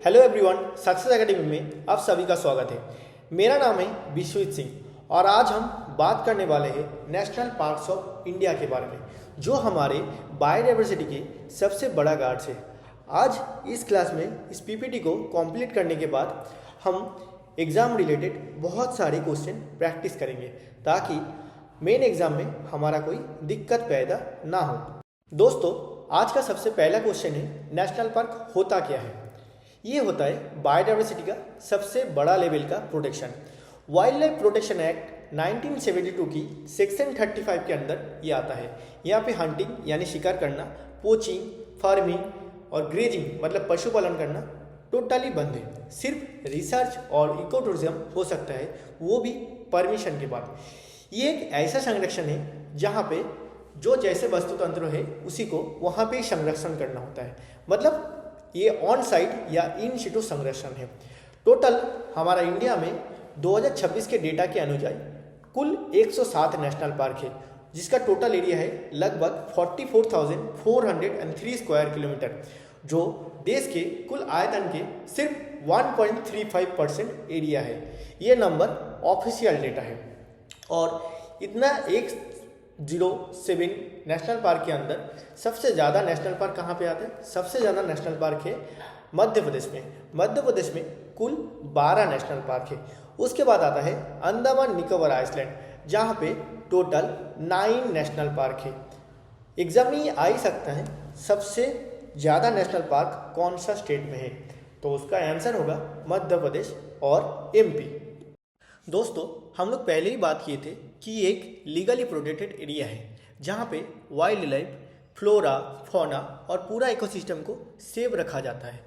Hello everyone, success academy में आप सभी का स्वागत है। मेरा नाम है विश्वजीत सिंह और आज हम बात करने वाले हैं नेशनल पार्क्स ऑफ इंडिया के बारे में, जो हमारे बायोडाइवर्सिटी के सबसे बड़ा गार्ड्स है। आज इस क्लास में इस पीपीटी को कंप्लीट करने के बाद हम एग्ज़ाम रिलेटेड बहुत सारे क्वेश्चन प्रैक्टिस करेंगे ताकि मेन एग्ज़ाम में हमारा कोई दिक्कत पैदा ना हो। दोस्तों, आज का सबसे पहला क्वेश्चन है, नेशनल पार्क होता क्या है? ये होता है बायोडाइवर्सिटी का सबसे बड़ा लेवल का protection. Wild life protection act 1972 की सेक्शन 35 के अंदर ये आता है। यहाँ पे हंटिंग यानी शिकार करना, पोचिंग, फार्मिंग और ग्रेजिंग मतलब पशुपालन करना टोटली बंद है। सिर्फ रिसर्च और इको टूरिज्म हो सकता है, वो भी परमिशन के बाद। ये एक ऐसा संरक्षण है जहाँ पे जो जैसे वस्तु तंत्र है उसी को वहाँ पे संरक्षण करना होता है। मतलब ये ऑन साइट या इन सिटू संरक्षण है। टोटल हमारा इंडिया में 2026 के डेटा के अनुसार कुल 107 नेशनल पार्क है, जिसका टोटल एरिया है लगभग 44,403 स्क्वायर किलोमीटर, जो देश के कुल आयतन के सिर्फ 1.35% एरिया है। ये नंबर ऑफिशियल डेटा है। और इतना 107 नेशनल पार्क के अंदर सबसे ज़्यादा नेशनल पार्क कहाँ पे आते हैं? सबसे ज़्यादा नेशनल पार्क है मध्य प्रदेश में। मध्य प्रदेश में कुल 12 नेशनल पार्क है। उसके बाद आता है अंडमान निकोबार आइलैंड, जहाँ पे टोटल 9 नेशनल पार्क है। एग्जाम में ये आ ही सकता है सबसे ज़्यादा नेशनल पार्क कौन सा स्टेट में है, तो उसका आंसर होगा मध्य प्रदेश और एमपी। दोस्तों, हम लोग पहले ही बात किए थे कि एक लीगली प्रोटेक्टेड एरिया है जहाँ पे वाइल्ड लाइफ, फ्लोरा, फौना और पूरा इकोसिस्टम को सेव रखा जाता है।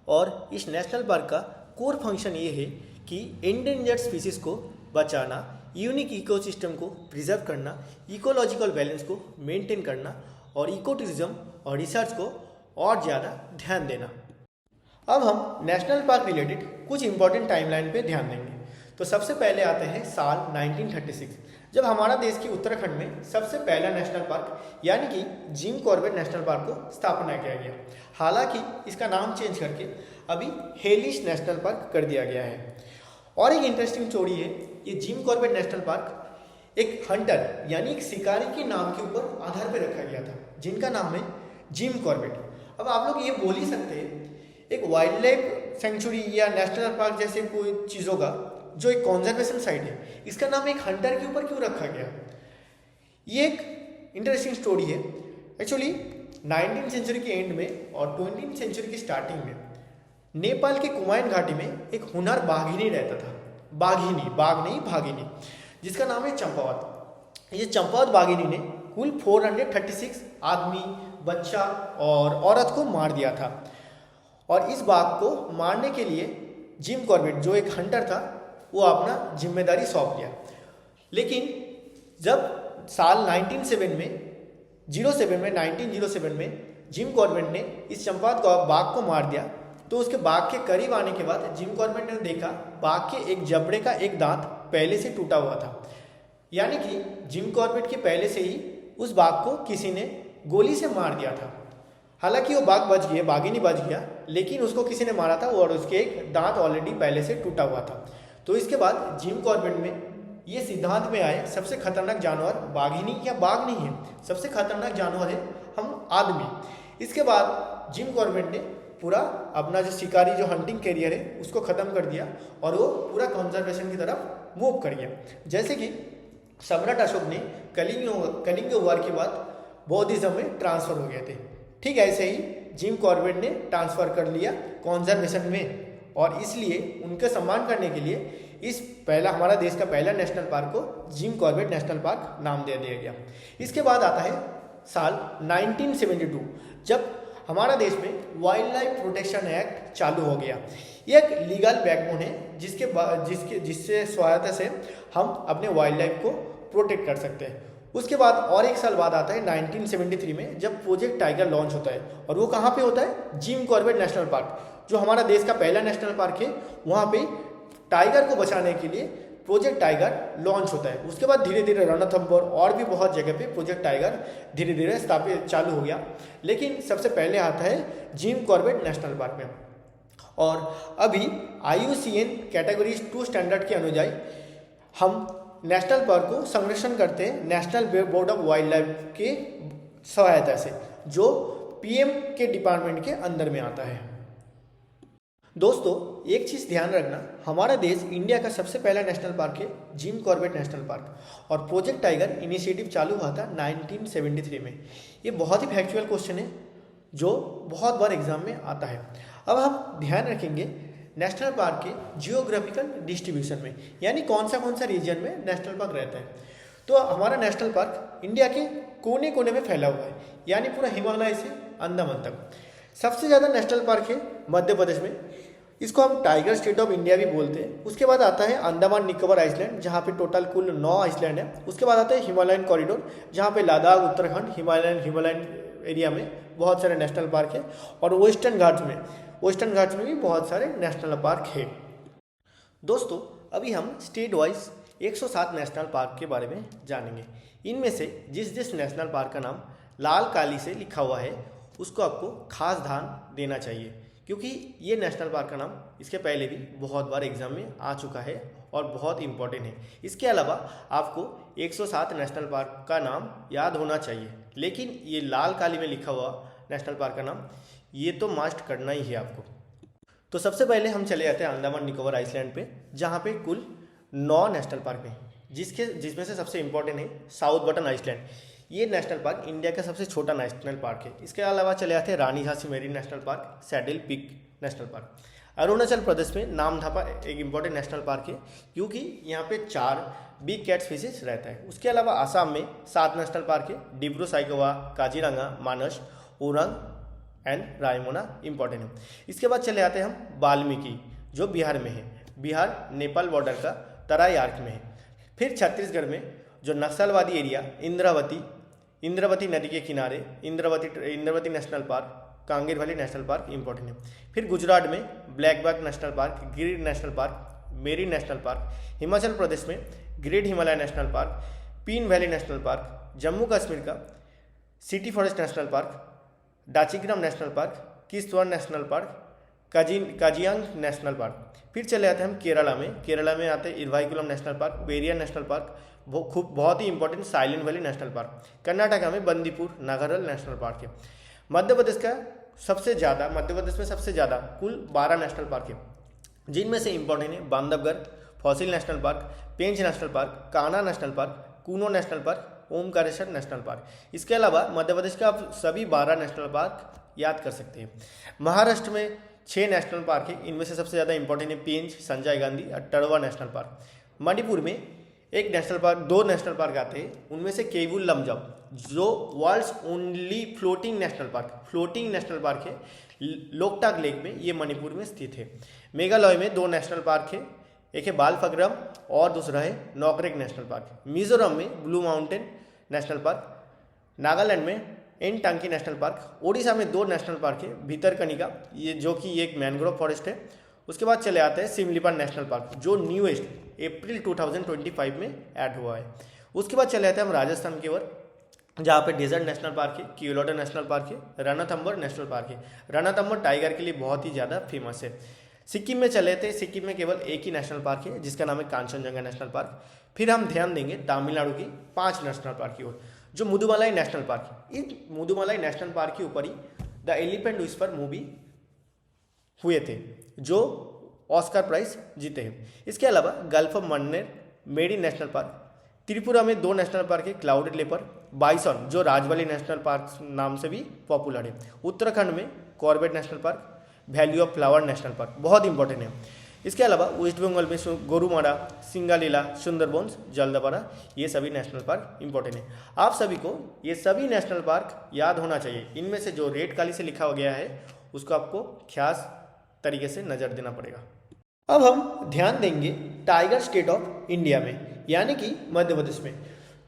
और इस नेशनल पार्क का कोर फंक्शन ये है कि एंडेंजर्ड स्पीसीज को बचाना, यूनिक इकोसिस्टम को प्रिजर्व करना, इकोलॉजिकल बैलेंस को मेंटेन करना और इको टूरिज्म और रिसर्च को और ज़्यादा ध्यान देना। अब हम नेशनल पार्क रिलेटेड कुछ इंपॉर्टेंट टाइमलाइन पे ध्यान देंगे। तो सबसे पहले आते हैं साल 1936, जब हमारा देश की उत्तराखंड में सबसे पहला नेशनल पार्क यानी कि जिम कॉर्बेट नेशनल पार्क को स्थापना किया गया। हालांकि इसका नाम चेंज करके अभी हेलिस नेशनल पार्क कर दिया गया है। और एक इंटरेस्टिंग स्टोरी है, ये जिम कॉर्बेट नेशनल पार्क एक हंटर यानी एक शिकारी के नाम के ऊपर आधार पर रखा गया था, जिनका नाम है जिम कॉर्बेट। अब आप लोग ये बोल ही सकते हैं, एक वाइल्ड लाइफ सेंचुरी या नेशनल पार्क जैसे कोई चीज़ों का जो एक कॉन्जर्वेशन साइट है, इसका नाम एक हंटर के ऊपर क्यों रखा गया? ये एक इंटरेस्टिंग स्टोरी है। एक्चुअली 19वीं सेंचुरी के एंड में और 20वीं सेंचुरी की स्टार्टिंग में नेपाल के कुमायून घाटी में एक हुनर बाघिनी रहता था। बाघिनी, बाघ नहीं भागिनी, जिसका नाम है चंपावत। ये चंपावत बाघिनी ने कुल 436 आदमी, बच्चा और औरत को मार दिया था। और इस बाघ को मारने के लिए जिम कॉर्बेट जो एक हंटर था वो अपना जिम्मेदारी सौंप लिया। लेकिन जब साल 1907 में जिम कॉर्बेट ने इस चंपावत बाघ को मार दिया, तो उसके बाघ के करीब आने के बाद जिम कॉर्बेट ने देखा बाघ के एक जबड़े का एक दांत पहले से टूटा हुआ था। यानी कि जिम कॉर्बेट के पहले से ही उस बाघ को किसी ने गोली से मार दिया था। हालांकि वो बाघ बच गया, बाघिनी बच गया, लेकिन उसको किसी ने मारा था और उसके एक दांत ऑलरेडी पहले से टूटा हुआ था। तो इसके बाद जिम कॉर्बेट में ये सिद्धांत में आए सबसे खतरनाक जानवर बाघिनी या बाघ नहीं है, सबसे खतरनाक जानवर है हम आदमी। इसके बाद जिम कॉर्बेट ने पूरा अपना जो शिकारी जो हंटिंग कैरियर है उसको ख़त्म कर दिया और वो पूरा कंजर्वेशन की तरफ मूव कर गया। जैसे कि सम्राट अशोक ने कलिंग वॉर के बाद बौद्धिज्म में ट्रांसफर हो गए थे, ठीक ऐसे ही जिम कॉर्बेट ने ट्रांसफर कर लिया कंजर्वेशन में। और इसलिए उनका सम्मान करने के लिए इस पहला हमारा देश का पहला नेशनल पार्क को जिम कॉर्बेट नेशनल पार्क नाम दे दिया गया। इसके बाद आता है साल 1972, जब हमारा देश में वाइल्ड लाइफ प्रोटेक्शन एक्ट चालू हो गया। ये एक लीगल बैकबोन है जिससे सहायता से हम अपने वाइल्ड लाइफ को प्रोटेक्ट कर सकते हैं। उसके बाद और एक साल बाद आता है 1973 में, जब प्रोजेक्ट टाइगर लॉन्च होता है। और वो कहाँ पे होता है? जिम कॉर्बेट नेशनल पार्क, जो हमारा देश का पहला नेशनल पार्क है, वहाँ पे टाइगर को बचाने के लिए प्रोजेक्ट टाइगर लॉन्च होता है। उसके बाद धीरे धीरे रणथंभौर और भी बहुत जगह पे प्रोजेक्ट टाइगर धीरे धीरे स्थापित चालू हो गया। लेकिन सबसे पहले आता है जिम कॉर्बेट नेशनल पार्क में। और अभी IUCN कैटेगरी 2 स्टैंडर्ड के अनुसार हम नेशनल पार्क को संरक्षण करते हैं national board of wild life के सहायता से, जो PM के डिपार्टमेंट के अंदर में आता है। दोस्तों एक चीज़ ध्यान रखना, हमारा देश इंडिया का सबसे पहला नेशनल पार्क है जिम कॉर्बेट नेशनल पार्क, और प्रोजेक्ट टाइगर इनिशिएटिव चालू हुआ था 1973 में। ये बहुत ही फैक्चुअल क्वेश्चन है जो बहुत बार एग्जाम में आता है। अब हम ध्यान रखेंगे नेशनल पार्क के जियोग्राफिकल डिस्ट्रीब्यूशन में, यानी कौन सा रीजन में नेशनल पार्क रहता है। तो हमारा नेशनल पार्क इंडिया के कोने कोने में फैला हुआ है, यानी पूरा हिमालय से अंडमान तक। सबसे ज़्यादा नेशनल पार्क है मध्य प्रदेश में, इसको हम टाइगर स्टेट ऑफ इंडिया भी बोलते हैं। उसके बाद आता है अंडमान निकोबार आइसलैंड, जहाँ पे टोटल कुल 9 आइसलैंड है। उसके बाद आता है हिमालयन कॉरिडोर, जहाँ पे लद्दाख, उत्तराखंड, हिमालयन एरिया में बहुत सारे नेशनल पार्क है, और वेस्टर्न घाट्स में भी बहुत सारे नेशनल पार्क है। दोस्तों अभी हम स्टेट वाइज 107 नेशनल पार्क के बारे में जानेंगे। इनमें से जिस नेशनल पार्क का नाम लाल काली से लिखा हुआ है उसको आपको खास ध्यान देना चाहिए, क्योंकि ये नेशनल पार्क का नाम इसके पहले भी बहुत बार एग्जाम में आ चुका है और बहुत इंपॉर्टेंट है। इसके अलावा आपको 107 नेशनल पार्क का नाम याद होना चाहिए, लेकिन ये लाल काली में लिखा हुआ नेशनल पार्क का नाम ये तो मस्ट करना ही है आपको। तो सबसे पहले हम चले जाते हैं अंडमान निकोबार आइसलैंड पे, जहाँ पे कुल 9 नेशनल पार्क हैं, जिसमें से सबसे इंपॉर्टेंट है साउथ बटन आइसलैंड। ये नेशनल पार्क इंडिया का सबसे छोटा नेशनल पार्क है। इसके अलावा चले आते हैं Rani Jhansi marine national park, saddle peak national park. Arunachal Pradesh में नामधापा एक इम्पॉर्टेंट नेशनल पार्क है, क्योंकि यहाँ पे 4 बिग कैट स्पीसीज रहता है। उसके अलावा आसाम में 7 नेशनल पार्क है, डिब्रू साइखोवा, काजीरंगा, मानस, ओरंग एंड रायमोना इंपॉर्टेंट है। इसके बाद चले आते हैं हम वाल्मीकि, जो बिहार में है, बिहार नेपाल बॉर्डर का तराई आर्क में है। फिर छत्तीसगढ़ में जो नक्सलवादी एरिया इंद्रावती नदी के किनारे Indravati national park, Kanger valley national park important है। फिर गुजरात में blackbuck national park, Gir national park, marine national park. Himachal Pradesh में great Himalaya national park, Pin valley national park. Jammu Kashmir का city forest national park, Dachigam national park, Kishtwar national park, Kaziranga national park. फिर चले आते हैं हम केरला में आते हैं Eravikulam national park, Periyar national park, बहुत ही important silent valley national park. Karnataka में बंदीपुर नागरल नेशनल पार्क है। मध्य प्रदेश में सबसे ज़्यादा कुल 12 नेशनल पार्क है, जिनमें से इंपॉर्टेंट है Bandhavgarh fossil national park, Pench national park, Kanha national park, Kuno national park, Omkareshwar national park. इसके अलावा मध्य प्रदेश का आप सभी 12 नेशनल पार्क याद कर सकते हैं। महाराष्ट्र में 6 नेशनल पार्क है, इनमें से सबसे ज़्यादा इंपॉर्टेंट है पेंच, संजय गांधी और टड़वा नेशनल पार्क। मणिपुर में 2 नेशनल पार्क आते हैं, उनमें से केवुल लमजाओ जो world's only floating national park है, लोकटाक लेक में, ये मणिपुर में स्थित है। मेघालय में 2 नेशनल पार्क है, एक है बालफक्रम और दूसरा है नॉकरेक नेशनल पार्क। मिजोरम में blue mountain national park, Nagaland में एनटांकी नेशनल पार्क। ओडिशा में 2 नेशनल पार्क है, भीतरकनिका ये जो कि एक मैनग्रोव फॉरेस्ट है। उसके बाद चले आते हैं सिमलीपाल नेशनल पार्क, जो न्यूएस्ट अप्रैल 2025 में ऐड हुआ है। उसके बाद चले आते हैं हम राजस्थान की ओर, जहाँ पे डेजर्ट नेशनल पार्क है, कियोलोटा नेशनल पार्क है, रणथंबोर नेशनल पार्क है। रणथंबोर टाइगर के लिए बहुत ही ज़्यादा फेमस है। सिक्किम में चले थे, सिक्किम में केवल एक ही नेशनल पार्क है, जिसका नाम है कांचनजंगा नेशनल पार्क। फिर हम ध्यान देंगे तमिलनाडु की 5 नेशनल पार्क की ओर, जो मुदुमलाई नेशनल पार्क। इस मुदुमलाई नेशनल पार्क के ऊपर ही द एलिफेंट विस्पर मूवी हुए थे, जो ऑस्कर प्राइज जीते हैं। इसके अलावा गल्फ ऑफ मन्नेर मेरी नेशनल पार्क। त्रिपुरा में 2 नेशनल पार्क है, क्लाउडेड लेपर, बाइसन जो राजवाली नेशनल पार्क नाम से भी पॉपुलर है। उत्तराखंड में Corbett national park, valley of flower national park बहुत इंपॉर्टेंट है। इसके अलावा वेस्ट बंगाल में गोरुमारा, सिंगालीला, सुंदरबंस, जलदापारा, ये सभी नेशनल पार्क इंपॉर्टेंट है। आप सभी को ये सभी नेशनल पार्क याद होना चाहिए। इनमें से जो रेड काली से लिखा गया है उसको आपको खास तरीके से नज़र देना पड़ेगा। अब हम ध्यान देंगे टाइगर स्टेट ऑफ इंडिया में, यानी कि मध्य प्रदेश में।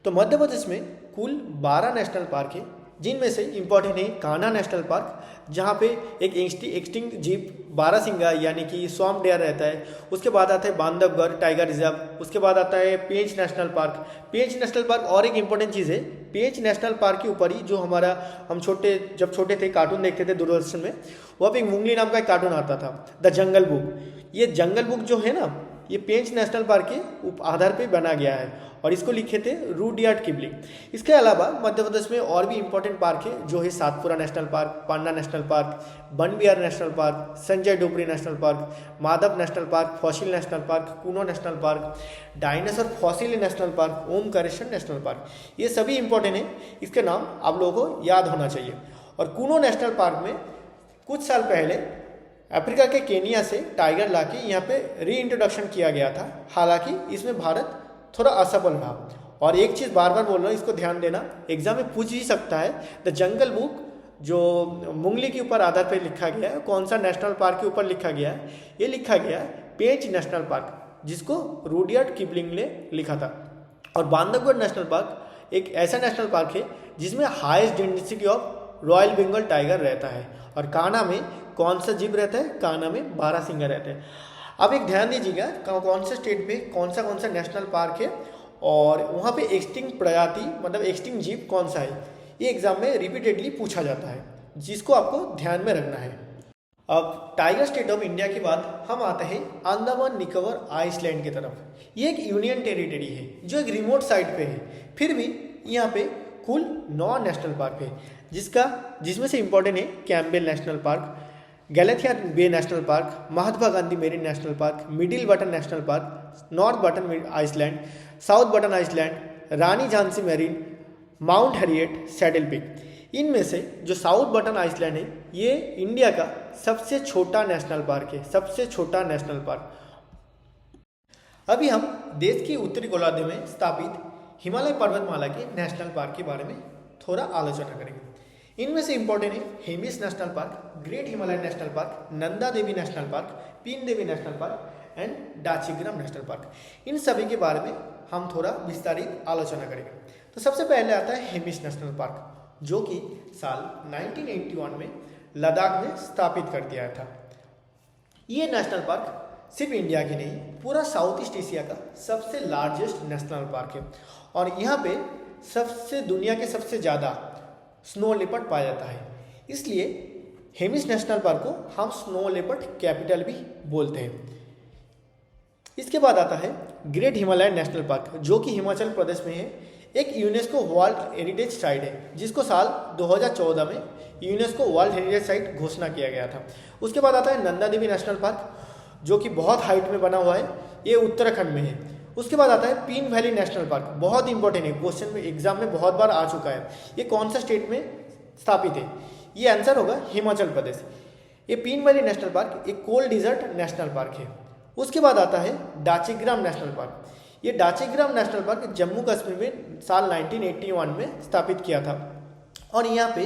तो मध्य प्रदेश में कुल 12 नेशनल पार्क है, जिनमें से इंपॉर्टेंट है कान्हा नेशनल पार्क, जहाँ पे एक एक्सटिंक्ट जीप बारहसिंगा यानी कि स्वैम्प डेयर रहता है। उसके बाद आता है बांधवगढ़ टाइगर रिजर्व। उसके बाद आता है Pench national park. Pench national park और एक इंपॉर्टेंट चीज़ है, पेंच नेशनल पार्क के ऊपर ही जो हमारा हम जब छोटे थे कार्टून देखते थे दूरदर्शन में, वहाँ पे एक मुंगली नाम का एक कार्टून आता था, द जंगल बुक। ये जंगल बुक जो है ना, ये पेंच नेशनल पार्क के आधार पे बना गया है और इसको लिखे थे रुडयार्ड किपलिंग। इसके अलावा मध्य प्रदेश में और भी इंपॉर्टेंट पार्क है जो है Satpura national park, Panna national park, Van Vihar national park, Sanjay Dubri national park, Madhav national park, fossil national park, Kuno national park, dinosaur fossil national park, Omkareshwar national park. ये सभी इंपॉर्टेंट है, इसके नाम आप लोगों को याद होना चाहिए। और कूनो नेशनल पार्क में कुछ साल पहले अफ्रीका के केनिया से टाइगर लाके यहाँ पे री इंट्रोडक्शन किया गया था। हालांकि इसमें भारत थोड़ा असफल रहा। और एक चीज़ बार बार बोल रहा हूँ, इसको ध्यान देना, एग्जाम में पूछ ही सकता है। द जंगल बुक जो मुंगली के ऊपर आधार पर लिखा गया है, कौन सा नेशनल पार्क के ऊपर लिखा गया है? ये लिखा गया है पेंच नेशनल पार्क, जिसको रुडयार्ड किपलिंग ने लिखा था। और बांधवगढ़ नेशनल पार्क एक ऐसा नेशनल पार्क है जिसमें highest density of royal Bengal tiger रहता है। और कान्हा में कौन सा जीव रहता है? कान्हा में बारहसिंगा रहता है। अब एक ध्यान दीजिएगा, कौन से स्टेट में कौन सा नेशनल पार्क है और वहाँ पे एक्सटिंक्ट प्रजाति मतलब एक्सटिंक्ट जीव कौन सा है, ये एग्जाम में रिपीटेडली पूछा जाता है, जिसको आपको ध्यान में रखना है। अब टाइगर स्टेट ऑफ इंडिया के बाद हम आते हैं अंडमान निकोबार आइसलैंड की तरफ। ये एक यूनियन टेरिटरी है जो एक रिमोट साइड पे है, फिर भी यहाँ पे कुल 9 नेशनल पार्क है, जिसमें से इंपॉर्टेंट है Campbell national park, Galathea bay national park, Mahatma Gandhi marine national park, middle button national park, north button island, south button island, Rani Jhansi marine, mount Harriet, saddle peak. इनमें से जो साउथ बटन आइसलैंड है ये India का सबसे छोटा नेशनल पार्क है, सबसे छोटा नेशनल पार्क। अभी हम देश के उत्तरी गोलार्ध में स्थापित हिमालय पर्वतमाला के नेशनल पार्क के बारे में थोड़ा आलोचना करेंगे। इनमें से इंपॉर्टेंट है Hemis national park, great Himalayan national park, Nanda Devi national park, Pin Devi national park and Dachigam national park. इन सभी के बारे में हम थोड़ा विस्तारित आलोचना करेंगे। तो सबसे पहले आता है हेमिस नेशनल पार्क, जो कि साल 1981 में लद्दाख में स्थापित कर दिया था। ये नेशनल पार्क सिर्फ इंडिया की नहीं, पूरा साउथ ईस्ट एशिया का सबसे लार्जेस्ट नेशनल पार्क है। और यहाँ पे दुनिया के सबसे ज़्यादा स्नो लेपर्ड पाया जाता है, इसलिए हेमिस नेशनल पार्क को हम स्नो लेपर्ड कैपिटल भी बोलते हैं। इसके बाद आता है ग्रेट हिमालयन नेशनल पार्क, जो कि हिमाचल प्रदेश में है। एक यूनेस्को वर्ल्ड हेरिटेज साइट है, जिसको साल 2014 में यूनेस्को वर्ल्ड हेरिटेज साइट घोषणा किया गया था। उसके बाद आता है नंदा देवी नेशनल पार्क, जो कि बहुत हाइट में बना हुआ है, ये उत्तराखंड में है। उसके बाद आता है पीन वैली नेशनल पार्क, बहुत इंपॉर्टेंट है, क्वेश्चन में एग्जाम में बहुत बार आ चुका है। ये कौन सा स्टेट में स्थापित है? ये आंसर होगा हिमाचल प्रदेश। ये पीन वैली नेशनल पार्क एक कोल्ड डिजर्ट नेशनल पार्क है। उसके बाद आता है डाचीग्राम नेशनल पार्क। ये डाचीग्राम नेशनल पार्क जम्मू कश्मीर में साल 1981 में स्थापित किया था। और यहाँ पे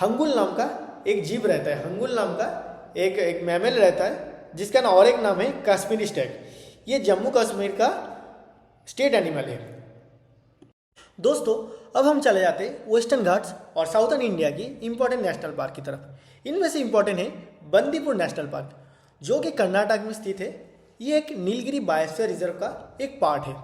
हंगुल नाम का एक जीव रहता है, हंगुल नाम का एक मैमल रहता है, जिसका और एक नाम है कश्मीरी स्टैग। ये जम्मू कश्मीर का स्टेट एनिमल है। दोस्तों, अब हम चले जाते हैं वेस्टर्न घाट्स और साउथर्न इंडिया की इंपॉर्टेंट नेशनल पार्क की तरफ। इनमें से इंपॉर्टेंट है बंदीपुर नेशनल पार्क, जो कि कर्नाटक में स्थित है। ये एक नीलगिरी बायोस्फीयर रिजर्व का एक पार्ट है।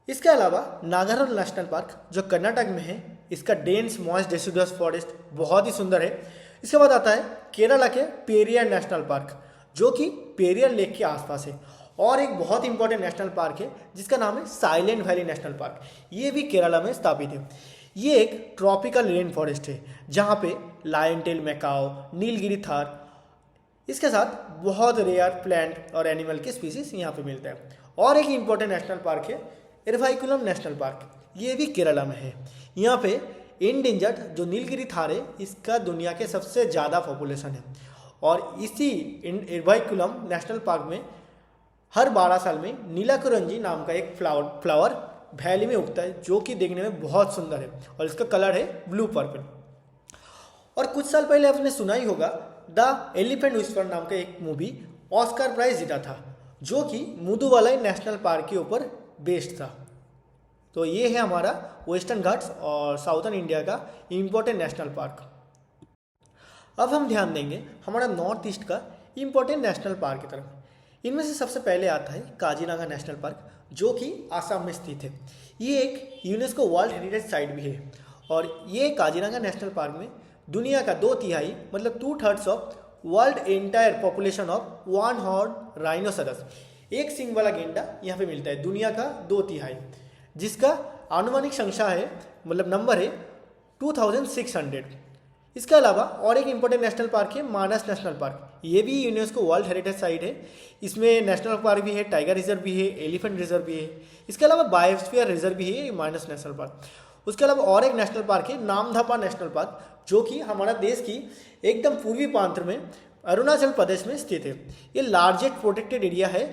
इसके अलावा नागार्जुन नेशनल पार्क, जो कर्नाटक में है, इसका डेंस मॉइस्ट डेसिडुअस फॉरेस्ट बहुत ही सुंदर है। इसके बाद आता है केरला के पेरियार नेशनल पार्क, जो कि पेरियार लेक के आसपास है। और एक बहुत इंपॉर्टेंट नेशनल पार्क है जिसका नाम है साइलेंट वैली नेशनल पार्क, ये भी केरला में स्थापित है। ये एक ट्रॉपिकल रेन फॉरेस्ट है, जहाँ पे lion tail macaque, Nilgiri tahr, इसके साथ बहुत रेयर प्लांट और एनिमल के स्पीसीज यहाँ पे मिलते हैं। और एक इंपॉर्टेंट नेशनल पार्क है एरवाकुलम नेशनल पार्क, ये भी केरला में है। यहाँ पे इंडेंजर्ड जो नीलगिरी थार है, इसका दुनिया के सबसे ज़्यादा पॉपुलेशन है। और इसी एरवाकुलम नेशनल पार्क में हर 12 साल में नीलाकुरंजी नाम का एक फ्लावर वैली में उगता है, जो कि देखने में बहुत सुंदर है और इसका कलर है ब्लू पर्पल। और कुछ साल पहले आपने सुना ही होगा द एलिफेंट विस्पर नाम का एक मूवी ऑस्कर प्राइज जीता था, जो कि मुदुवालाई नेशनल पार्क के ऊपर बेस्ड था। तो ये है हमारा वेस्टर्न घाट्स और साउथर्न इंडिया का इम्पोर्टेंट नेशनल पार्क। अब हम ध्यान देंगे हमारा नॉर्थ ईस्ट का इम्पोर्टेंट नेशनल पार्क की तरफ। इनमें से सबसे पहले आता है काजीरंगा नेशनल पार्क, जो कि आसाम में स्थित है। ये एक यूनेस्को वर्ल्ड हेरिटेज साइट भी है और ये काजीरंगा नेशनल पार्क में दुनिया का 2/3 मतलब 2/3 of world entire population of one horn rhinoceros, एक सींग वाला गेंडा यहाँ पे मिलता है, दुनिया का 2/3, जिसका आनुमानिक संख्या है मतलब नंबर है 2600। इसके अलावा और एक इम्पोर्टेंट नेशनल पार्क है मानस नेशनल पार्क, ये भी यूनेस्को वर्ल्ड हेरिटेज साइट है। इसमें नेशनल पार्क भी है, टाइगर रिजर्व भी है, एलिफेंट रिजर्व भी है, इसके अलावा बायोस्फीयर रिजर्व भी है मानस नेशनल पार्क। उसके अलावा और एक नेशनल पार्क है नामदफा नेशनल पार्क, जो कि हमारा देश की एकदम पूर्वी प्रांत में अरुणाचल प्रदेश में स्थित है। ये लार्जेस्ट प्रोटेक्टेड एरिया है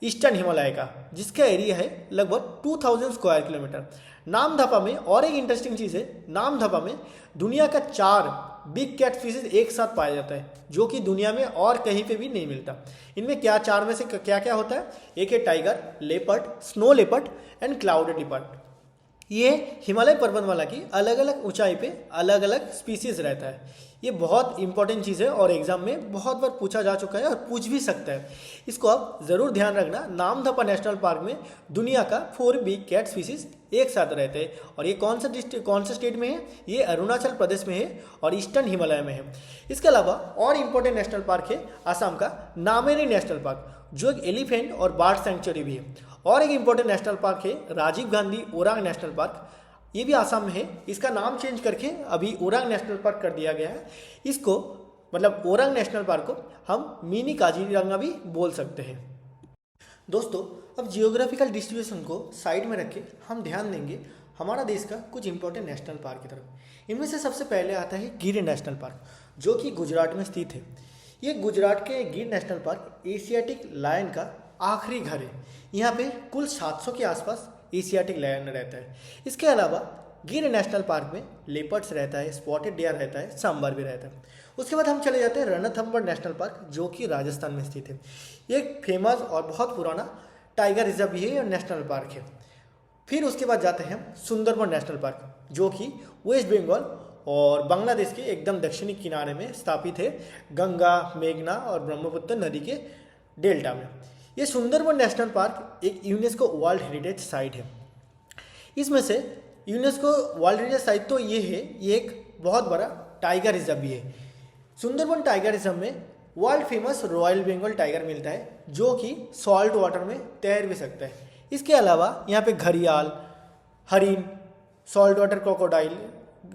ईस्टर्न हिमालय का, जिसका एरिया है लगभग 2000 स्क्वायर किलोमीटर। नामदफा में और एक इंटरेस्टिंग चीज़ है, नामदफा में दुनिया का 4 बिग कैट स्पीसीज एक साथ पाया जाता है, जो कि दुनिया में और कहीं पे भी नहीं मिलता। इनमें क्या 4 में से क्या क्या होता है? एक है tiger, leopard, snow leopard and clouded leopard. ये हिमालय पर्वतमाला की अलग अलग ऊंचाई पे अलग अलग स्पीसीज रहता है। ये बहुत इंपॉर्टेंट चीज़ है और एग्जाम में बहुत बार पूछा जा चुका है और पूछ भी सकता है। इसको आप ज़रूर ध्यान रखना। नामदफा नेशनल पार्क में दुनिया का 4 बिग कैट स्पीसीज एक साथ रहते हैं और ये कौन सा स्टेट में है? ये अरुणाचल प्रदेश में है और ईस्टर्न हिमालय में है। इसके अलावा और इम्पोर्टेंट नेशनल पार्क है आसाम का नामेरी नेशनल पार्क, जो एक एलिफेंट और बर्ड सेंचुरी भी है। और एक इम्पोर्टेंट नेशनल पार्क है राजीव गांधी ओरांग नेशनल पार्क, ये भी आसाम में है। इसका नाम चेंज करके अभी ओरांग नेशनल पार्क कर दिया गया है। इसको मतलब ओरांग नेशनल पार्क को हम मिनी काजीरंगा भी बोल सकते हैं। दोस्तों, अब जियोग्राफिकल डिस्ट्रीब्यूशन को साइड में रख के हम ध्यान देंगे हमारा देश का कुछ इंपॉर्टेंट नेशनल पार्क की तरफ। इनमें से सबसे पहले आता है गिर नेशनल पार्क, जो कि गुजरात में स्थित है। ये गुजरात के गिर नेशनल पार्क एशियाटिक लायन का आखिरी घर है। यहाँ पे कुल 700 के आसपास एशियाटिक लायन रहता है। इसके अलावा गिर नेशनल पार्क में लेपर्ड्स रहता है, स्पॉटेड डियर रहता है, सांबर भी रहता है। उसके बाद हम चले जाते हैं रणथंभौर नेशनल पार्क, जो कि राजस्थान में स्थित है। ये एक फेमस और बहुत पुराना टाइगर रिजर्व भी है और नेशनल पार्क है। फिर उसके बाद जाते हैं हम सुंदरबन नेशनल पार्क, जो कि वेस्ट बंगाल और बांग्लादेश के एकदम दक्षिणी किनारे में स्थापित है, गंगा, मेघना और ब्रह्मपुत्र नदी के डेल्टा में। ये सुंदरबन नेशनल पार्क एक यूनेस्को वर्ल्ड हेरिटेज साइट है। इसमें से यूनेस्को वर्ल्ड हेरिटेज साइट तो ये है, ये एक बहुत बड़ा टाइगर रिजर्व भी है। सुंदरबन टाइगर रिजर्व में world famous royal Bengal tiger मिलता है, जो कि सॉल्ट वाटर में तैर भी सकता है। इसके अलावा यहाँ पे घड़ियाल, हरिन, salt water crocodile,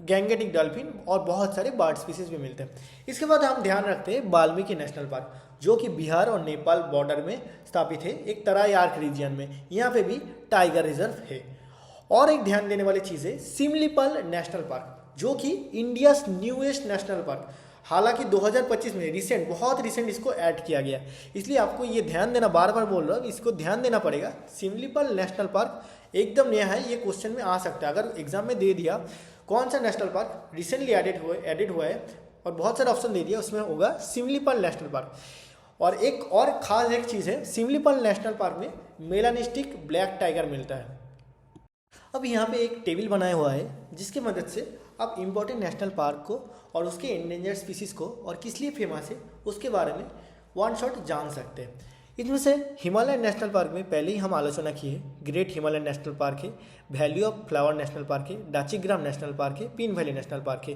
gangetic dolphin और बहुत सारे बर्ड स्पीसीज भी मिलते हैं। इसके बाद हम ध्यान रखते हैं वाल्मीकि नेशनल पार्क, जो कि बिहार और नेपाल बॉर्डर में स्थापित है, एक तराई आर्क रीजन में। यहाँ पे भी टाइगर रिजर्व है। और एक ध्यान देने वाली चीज़ है सिमलीपाल नेशनल पार्क, जो कि इंडिया न्यूएस्ट नेशनल पार्क। हालांकि 2025 में बहुत रिसेंट इसको ऐड किया गया, इसलिए आपको ये ध्यान देना, बार बार बोल रहा हूँ, इसको ध्यान देना पड़ेगा। सिमलीपाल नेशनल पार्क एकदम नया है, ये क्वेश्चन में आ सकता है। अगर एग्जाम में दे दिया कौन सा नेशनल पार्क रिसेंटली एडेड हुआ है और बहुत सारे ऑप्शन दे दिया, उसमें होगा सिमलीपाल नेशनल पार्क। और एक और खास एक चीज़ है, सिमलीपाल नेशनल पार्क में मेलानिस्टिक ब्लैक टाइगर मिलता है। अब यहाँ पे एक टेबल बनाया हुआ है, जिसकी मदद से आप इम्पोर्टेंट नेशनल पार्क को और उसके एंडेंजर्ड स्पीसीज को और किस लिए फेमस है उसके बारे में वन शॉट जान सकते हैं। इनमें से हिमालयन नेशनल पार्क में पहले ही हम आलोचना की है, ग्रेट हिमालयन नेशनल पार्क है, valley of flower national park है, डाचीग्राम नेशनल पार्क है, पीन वैली नेशनल पार्क है।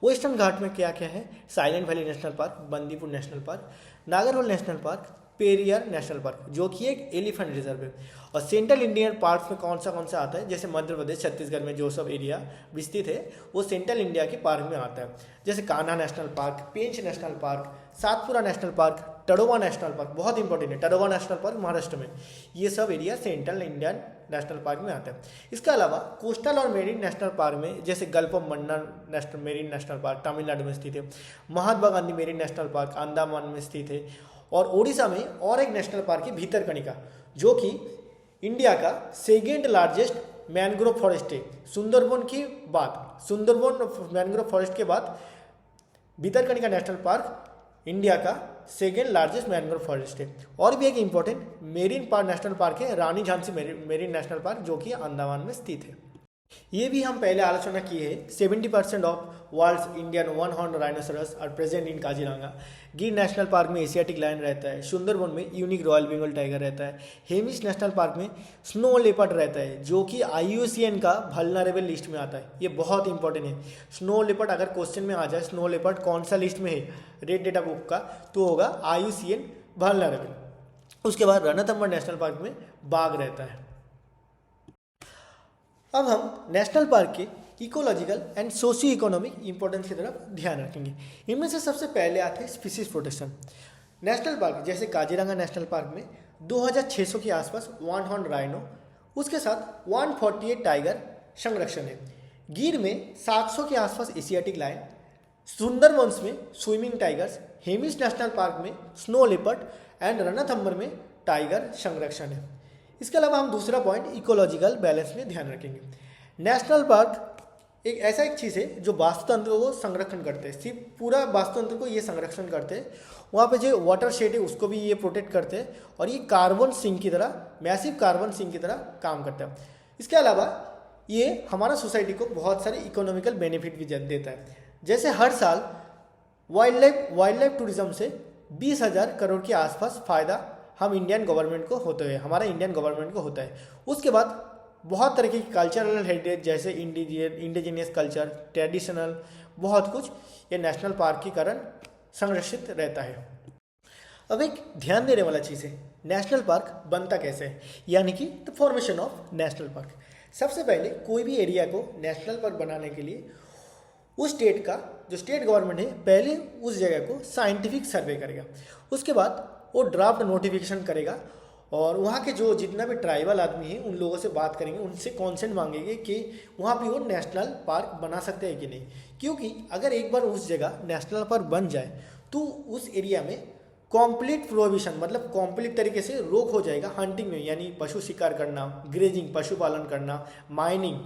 वेस्टर्न घाट में क्या क्या है? Silent valley national park, Bandipur national park, Nagarhole national park, Periyar national park, जो कि एक एलिफेंट रिजर्व है। और सेंट्रल इंडियन पार्क में कौन सा आता है? जैसे मध्य प्रदेश, छत्तीसगढ़ में जो सब एरिया विस्तृत है वो सेंट्रल इंडिया के पार्क में आता है। जैसे Kanha national park, Pench national park, Satpura national park, Tadoba national park, बहुत इंपॉर्टेंट है टडोवा नेशनल पार्क महाराष्ट्र में। ये सब area central Indian national park में आता है। इसके अलावा कोस्टल और मेरीन नेशनल पार्क में जैसे gulf of Mannar marine national park Tamil Nadu में स्थित है, Mahatma Gandhi marine national park Andaman में स्थित है, और ओडिशा में और एक नेशनल पार्क है भितरकनिका, जो कि इंडिया का सेकेंड लार्जेस्ट मैनग्रोव फॉरेस्ट है। सुंदरबन मैनग्रोव फॉरेस्ट के बाद भितरकनिका नेशनल पार्क इंडिया का सेकेंड लार्जेस्ट मैनग्रोव फॉरेस्ट है। और भी एक important marine park national park है रानी झांसी मेरीन नेशनल पार्क, जो कि अंडमान में स्थित है। ये भी हम पहले आलोचना की है। 70% of world's Indian one horn rhinoceros are present in Kaziranga. Gir national park में एशियाटिक लायन रहता है। सुंदरबन में यूनिक रॉयल बंगाल टाइगर रहता है। हेमिस नेशनल पार्क में स्नो लेपर्ड रहता है, जो कि IUCN का वल्नरेबल लिस्ट में आता है। ये बहुत इंपॉर्टेंट है। स्नो लेपर्ड अगर क्वेश्चन में आ जाए स्नो लेपर्ड कौन सा लिस्ट में है रेड डेटा बुक का, तो होगा IUCN वल्नरेबल। उसके बाद रणथंभौर नेशनल पार्क में बाघ रहता है। अब हम नेशनल पार्क के ecological and socio economic importance की तरफ ध्यान रखेंगे। इनमें से सबसे पहले आते हैं स्पीसीज प्रोटेक्शन। नेशनल पार्क जैसे काजीरंगा नेशनल पार्क में 2600 के आसपास वन हॉर्न राइनो, उसके साथ 148 टाइगर संरक्षण है। गिर में 700 के आसपास एशियाटिक लायन, सुंदरबंस में swimming tigers, Hemis national park में स्नो लेपर्ड एंड रणथंभौर में टाइगर संरक्षण है। इसके अलावा हम दूसरा पॉइंट इकोलॉजिकल बैलेंस में ध्यान रखेंगे। नेशनल पार्क एक चीज़ है जो वास्तुतंत्र को संरक्षण करते हैं, सिर्फ पूरा वास्तुतंत्र को ये संरक्षण करते हैं। वहाँ पे जो वाटर शेड है उसको भी ये प्रोटेक्ट करते हैं, और ये कार्बन सिंक की तरह, मैसिव कार्बन सिंक की तरह काम करता है। इसके अलावा ये हमारा सोसाइटी को बहुत सारे इकोनॉमिकल बेनिफिट भी देता है। जैसे हर साल वाइल्ड लाइफ टूरिज्म से 20,000 करोड़ के आसपास फ़ायदा हम इंडियन गवर्नमेंट को होते हैं, हमारा इंडियन गवर्नमेंट को होता है। उसके बाद बहुत तरह की कल्चरल हेरिटेज जैसे इंडिजिनियस कल्चर, ट्रेडिशनल, बहुत कुछ ये नेशनल पार्क के कारण संरक्षित रहता है। अब एक ध्यान देने वाला चीज़ है, नेशनल पार्क बनता कैसे है, यानी कि the formation of national park. सबसे पहले कोई भी एरिया को नेशनल पार्क बनाने के लिए उस स्टेट का जो स्टेट गवर्नमेंट है पहले उस जगह को साइंटिफिक सर्वे करेगा। उसके बाद वो ड्राफ्ट नोटिफिकेशन करेगा, और वहाँ के जो जितना भी ट्राइबल आदमी हैं उन लोगों से बात करेंगे, उनसे कॉन्सेंट मांगेंगे कि वहाँ भी वो नेशनल पार्क बना सकते हैं कि नहीं। क्योंकि अगर एक बार उस जगह नेशनल पार्क बन जाए तो उस एरिया में कॉम्प्लीट प्रोहिबिशन, मतलब कॉम्प्लीट तरीके से रोक हो जाएगा हंटिंग में, यानी पशु शिकार करना, ग्रेजिंग पशुपालन करना, माइनिंग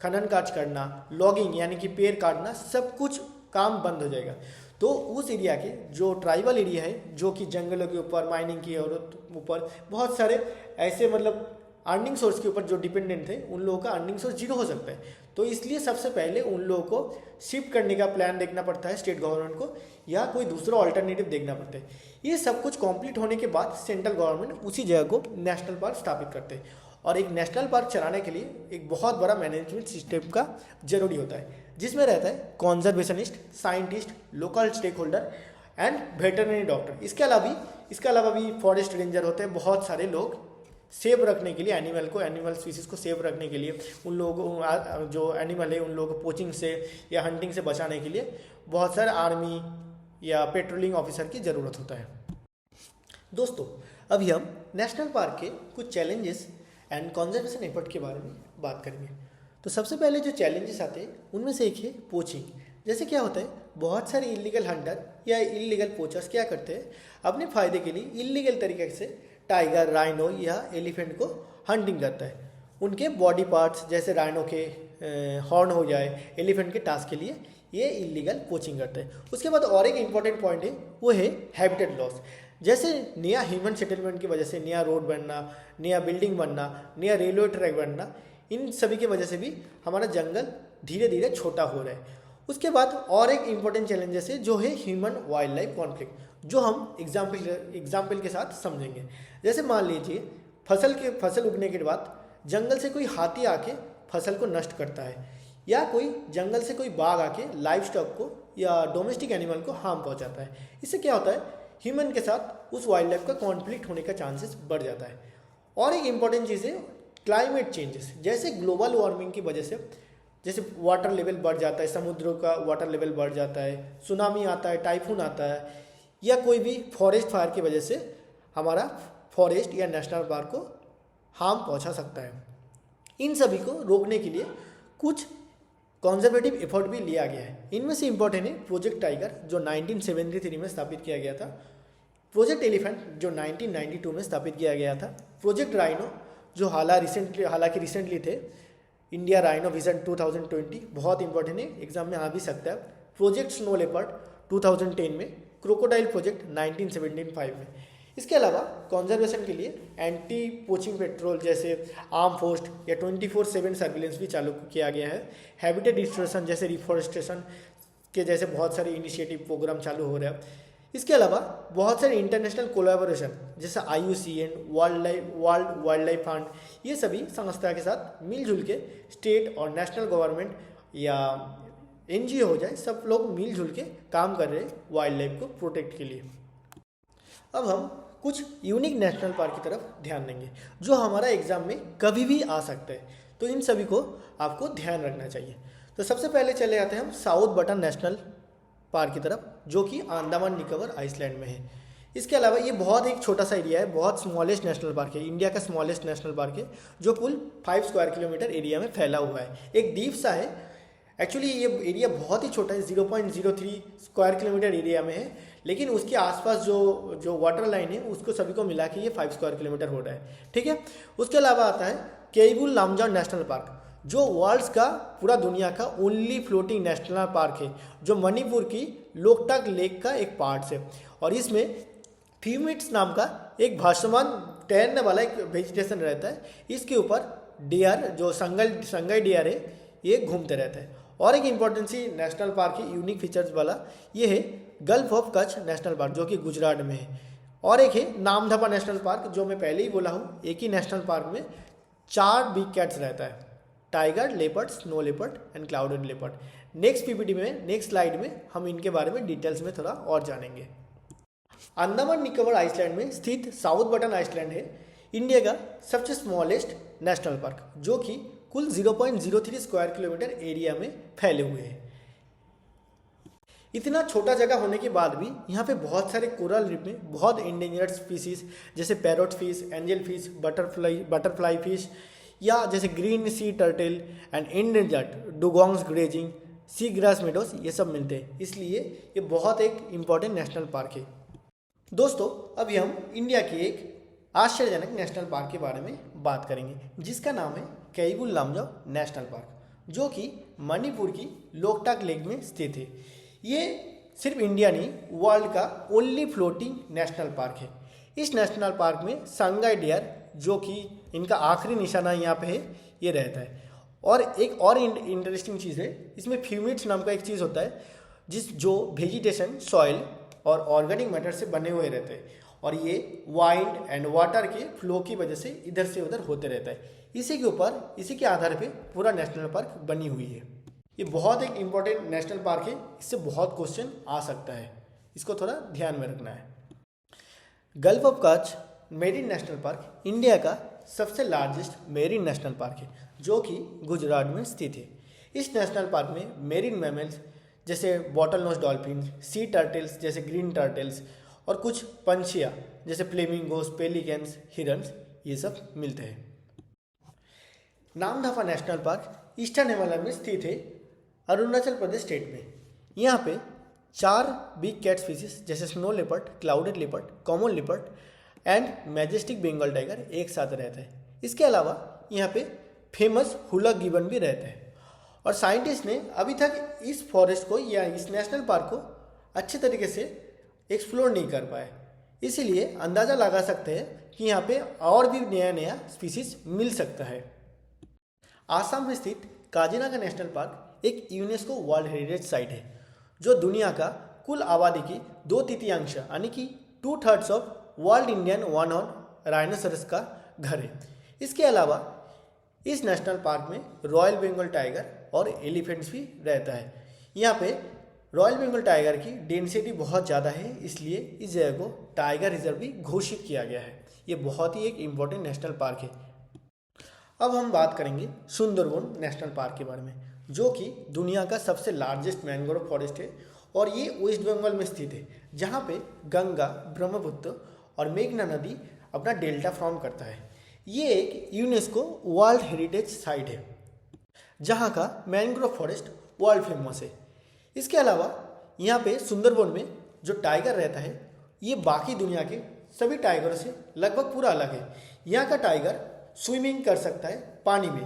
खनन कार्य करना, लॉगिंग यानी कि पेड़ काटना, सब कुछ काम बंद हो जाएगा। तो उस एरिया के जो ट्राइबल एरिया है, जो कि जंगलों के ऊपर, माइनिंग की और ऊपर बहुत सारे ऐसे मतलब अर्निंग सोर्स के ऊपर जो डिपेंडेंट थे, उन लोगों का अर्निंग सोर्स जीरो हो सकता है। तो इसलिए सबसे पहले उन लोगों को शिफ्ट करने का प्लान देखना पड़ता है स्टेट गवर्नमेंट को, या कोई दूसरा ऑल्टरनेटिव देखना पड़ता है। ये सब कुछ कंप्लीट होने के बाद सेंट्रल गवर्नमेंट उसी जगह को नेशनल पार्क स्थापित करते हैं। और एक नेशनल पार्क चलाने के लिए एक बहुत बड़ा मैनेजमेंट सिस्टम का जरूरी होता है, जिसमें रहता है conservationist, scientist, local stakeholder and veterinary doctor. इसके अलावा भी फॉरेस्ट रेंजर होते हैं, बहुत सारे लोग सेव रखने के लिए एनिमल स्पीसीज को सेव रखने के लिए, उन लोगों को जो एनिमल है उन लोगों को पोचिंग से या हंटिंग से बचाने के लिए बहुत सारे आर्मी या पेट्रोलिंग ऑफिसर की ज़रूरत होता है। दोस्तों, अभी हम नेशनल पार्क के कुछ चैलेंजेस एंड कंजर्वेशन एफर्ट के बारे में बात करेंगे। तो सबसे पहले जो चैलेंजेस आते हैं उनमें से एक है पोचिंग। जैसे क्या होता है, बहुत सारे इलीगल हंटर या इलीगल पोचर्स क्या करते हैं, अपने फ़ायदे के लिए इलीगल तरीके से टाइगर, राइनो या एलिफेंट को हंटिंग करता है। उनके बॉडी पार्ट्स जैसे राइनो के हॉर्न हो जाए, एलिफेंट के टास्क के लिए ये इलीगल पोचिंग करते हैं। उसके बाद और एक इम्पॉर्टेंट पॉइंट है, वो है हैबिटेट लॉस। जैसे नया ह्यूमन सेटलमेंट की वजह से नया रोड बनना, नया बिल्डिंग बनना, नया रेलवे ट्रैक बनना, इन सभी की वजह से भी हमारा जंगल धीरे धीरे छोटा हो रहा है। उसके बाद और एक इम्पॉर्टेंट चैलेंजेस है जो है ह्यूमन वाइल्ड लाइफ कॉन्फ्लिक्ट, जो हम एग्जाम्पल के साथ समझेंगे। जैसे मान लीजिए फसल उगने के बाद जंगल से कोई हाथी आके फसल को नष्ट करता है, या कोई जंगल से कोई बाघ आके लाइव स्टॉक को या डोमेस्टिक एनिमल को हार्म पहुंचाता है। इससे क्या होता है, ह्यूमन के साथ उस वाइल्ड लाइफ का कॉन्फ्लिक्ट होने का चांसेस बढ़ जाता है। और एक इम्पॉर्टेंट चीज़ है क्लाइमेट चेंजेस। जैसे ग्लोबल वार्मिंग की वजह से जैसे वाटर लेवल बढ़ जाता है, समुद्रों का वाटर लेवल बढ़ जाता है, सुनामी आता है, टाइफून आता है, या कोई भी फॉरेस्ट फायर की वजह से हमारा फॉरेस्ट या नेशनल पार्क को हार्म पहुंचा सकता है। इन सभी को रोकने के लिए कुछ कंजर्वेटिव एफर्ट भी लिया गया है। इनमें से इम्पोर्टेंट है प्रोजेक्ट टाइगर जो 1973 में स्थापित किया गया था, प्रोजेक्ट एलिफेंट जो 1992 में स्थापित किया गया था, प्रोजेक्ट राइनो जो हालांकि रिसेंटली थे, इंडिया राइनो विजन 2020 बहुत इंपॉर्टेंट है, एग्जाम में आ भी सकता है, प्रोजेक्ट स्नो लेपर्ड 2010 में, क्रोकोडाइल प्रोजेक्ट 1975 में। इसके अलावा कंजर्वेशन के लिए एंटी पोचिंग पेट्रोल जैसे आर्म फोर्स या 24/7 सर्विलेंस भी चालू किया गया है। हैबिटेट रिस्टोरेशन जैसे रिफॉरेस्टेशन के जैसे बहुत सारे इनिशिएटिव प्रोग्राम चालू हो रहे हैं। इसके अलावा बहुत सारे इंटरनेशनल कोलैबोरेशन जैसे IUCN, world wildlife fund, ये सभी संस्था के साथ मिलजुल के स्टेट और नेशनल गवर्नमेंट या NGO हो जाए, सब लोग मिलजुल के काम कर रहे हैं वाइल्ड लाइफ को प्रोटेक्ट के लिए। अब हम कुछ यूनिक नेशनल पार्क की तरफ ध्यान देंगे जो हमारा एग्जाम में कभी भी आ सकते हैं, तो इन सभी को आपको ध्यान रखना चाहिए। तो सबसे पहले चले आते हैं हम साउथ बटन नेशनल पार्क की तरफ, जो कि अंडमान निकोबार आइसलैंड में है। इसके अलावा ये बहुत एक छोटा सा एरिया है, बहुत स्मॉलेस्ट नेशनल पार्क है, इंडिया का स्मॉलेस्ट नेशनल पार्क है, जो कुल 5 स्क्वायर किलोमीटर एरिया में फैला हुआ है। एक द्वीप सा है। एक्चुअली ये एरिया बहुत ही छोटा है, 0.03 स्क्वायर किलोमीटर एरिया में है, लेकिन उसके आसपास जो वाटर लाइन है उसको सभी को मिला के ये 5 स्क्वायर किलोमीटर हो रहा है। ठीक है। उसके अलावा आता है केबुल लामजाओ नेशनल पार्क, जो वर्ल्ड्स का पूरा दुनिया का ओनली फ्लोटिंग नेशनल पार्क है, जो मणिपुर की लोकटाक लेक का एक पार्ट है। और इसमें फीमिट्स नाम का एक भासमान तैरने वाला एक वेजिटेशन रहता है। इसके ऊपर डियर जो संगाई डियर है ये घूमते रहता है। और एक इम्पोर्टेंट सी नेशनल पार्क की यूनिक फीचर्स वाला ये है gulf of Kutch national park, जो कि गुजरात में है। और एक है नामदफा नेशनल पार्क, जो मैं पहले ही बोला हूँ, एक ही नेशनल पार्क में 4 बिग कैट्स रहता है, tiger, leopard, snow leopard and clouded leopard. Next PPT में, नेक्स्ट स्लाइड में हम इनके बारे में डिटेल्स में थोड़ा और जानेंगे। अंडमान निकोबार आइसलैंड में स्थित साउथ बटन आइसलैंड है इंडिया का सबसे स्मॉलेस्ट नेशनल पार्क, जो कि कुल 0.03 स्क्वायर किलोमीटर एरिया में फैले हुए हैं। इतना छोटा जगह होने के बाद भी यहाँ पे बहुत सारे कोरल रीफ में बहुत इंडेंजर्ड स्पीसीज जैसे parrot fish, angel fish, butterfly fish, या जैसे green sea turtle and endangered dugongs grazing, sea grass meadows, ये सब मिलते हैं। इसलिए ये बहुत एक इम्पॉर्टेंट नेशनल पार्क है। दोस्तों, अभी हम इंडिया के एक आश्चर्यजनक नेशनल पार्क के बारे में बात करेंगे, जिसका नाम है केबुल लामजाओ नेशनल पार्क, जो कि मणिपुर की लोकटाक लेक में स्थित है। ये सिर्फ इंडिया नहीं, वर्ल्ड का ओनली फ्लोटिंग नेशनल पार्क है। इस नेशनल पार्क में संगाई डियर, जो कि इनका आखिरी निशाना यहाँ पे है, ये रहता है। और एक और इंटरेस्टिंग चीज़ है, इसमें फ्यूमिट्स नाम का एक चीज़ होता है, जो वेजिटेशन, सॉइल और ऑर्गेनिक मैटर से बने हुए रहते हैं, और ये वाइंड एंड वाटर के फ्लो की वजह से इधर से उधर होते रहता है। इसी के आधार पे पूरा नेशनल पार्क बनी हुई है। ये बहुत एक इम्पॉर्टेंट नेशनल पार्क है, इससे बहुत क्वेश्चन आ सकता है, इसको थोड़ा ध्यान में रखना है। Gulf of Kutch marine national park India का सबसे लार्जेस्ट मेरीन नेशनल पार्क है, जो कि गुजरात में स्थित है। इस नेशनल पार्क में मेरीन मैमल्स जैसे bottle nose dolphin, sea turtles जैसे ग्रीन टर्टल्स, और कुछ पंछियाँ जैसे फ्लेमिंगोस, पेलिकन्स, हिरन्स, ये सब मिलते हैं। Namdapha national park eastern Himalaya में स्थित है, अरुणाचल प्रदेश स्टेट में। यहाँ पे 4 बिग कैट स्पीसीज जैसे snow leopard, clouded leopard, common leopard and majestic Bengal tiger एक साथ रहता है। इसके अलावा यहाँ पे फेमस हुलक गिबन भी रहता है। और साइंटिस्ट ने अभी तक इस फॉरेस्ट को या इस नेशनल पार्क को अच्छे तरीके से एक्सप्लोर नहीं कर पाए, इसीलिए अंदाज़ा लगा सकते हैं कि यहाँ पे और भी नया स्पीसीज मिल सकता है। आसाम में स्थित काजीरंगा नेशनल पार्क एक यूनेस्को वर्ल्ड हेरिटेज साइट है, जो दुनिया का कुल आबादी की 2/3 यानी कि 2/3 of world Indian one horn rhinoceros का घर है। इसके अलावा इस नेशनल पार्क में रॉयल बंगाल टाइगर और एलिफेंट्स भी रहता है। यहाँ पे रॉयल बंगाल टाइगर की डेंसिटी बहुत ज़्यादा है, इसलिए इस जगह को टाइगर रिजर्व भी घोषित किया गया है। ये बहुत ही एक इम्पोर्टेंट नेशनल पार्क है। अब हम बात करेंगे सुंदरबन नेशनल पार्क के बारे में, जो कि दुनिया का सबसे लार्जेस्ट मैंग्रोव फॉरेस्ट है, और ये वेस्ट बंगाल में स्थित है, जहाँ पे गंगा, ब्रह्मपुत्र और मेघना नदी अपना डेल्टा फॉर्म करता है। ये एक यूनेस्को वर्ल्ड हेरिटेज साइट है, जहाँ का मैंग्रोव फॉरेस्ट वर्ल्ड फेमस है। इसके अलावा यहाँ पे सुंदरबन में जो टाइगर रहता है, ये बाकी दुनिया के सभी टाइगरों से लगभग पूरा अलग है। यहाँ का टाइगर स्विमिंग कर सकता है पानी में,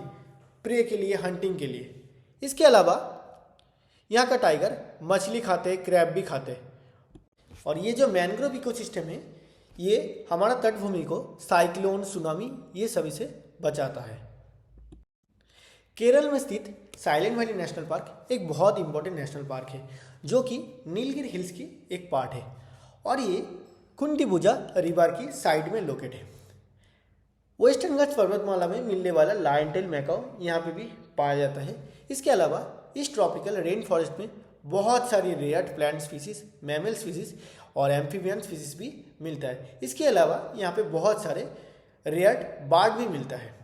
प्रे के लिए, हंटिंग के लिए। इसके अलावा यहाँ का टाइगर मछली खाते, क्रैब भी खाते। और ये जो मैंग्रोव इकोसिस्टम है, ये हमारा तटभूमि को साइक्लोन, सुनामी ये सभी से बचाता है। केरल में स्थित साइलेंट वैली नेशनल पार्क एक बहुत इंपॉर्टेंट नेशनल पार्क है जो कि नीलगिरी हिल्स की एक पार्ट है और ये कुंटीभुजा रिवर की साइड में लोकेट है। वेस्टर्न घाट्स पर्वतमाला में मिलने वाला लायन टेल मैकाओ यहाँ पे भी पाया जाता है। इसके अलावा इस ट्रॉपिकल रेन फॉरेस्ट में बहुत सारी rare plant species, mammal species और एम्फीबियन स्पीसीज भी मिलता है। इसके अलावा यहाँ पे बहुत सारे रेयर बर्ड भी मिलता है।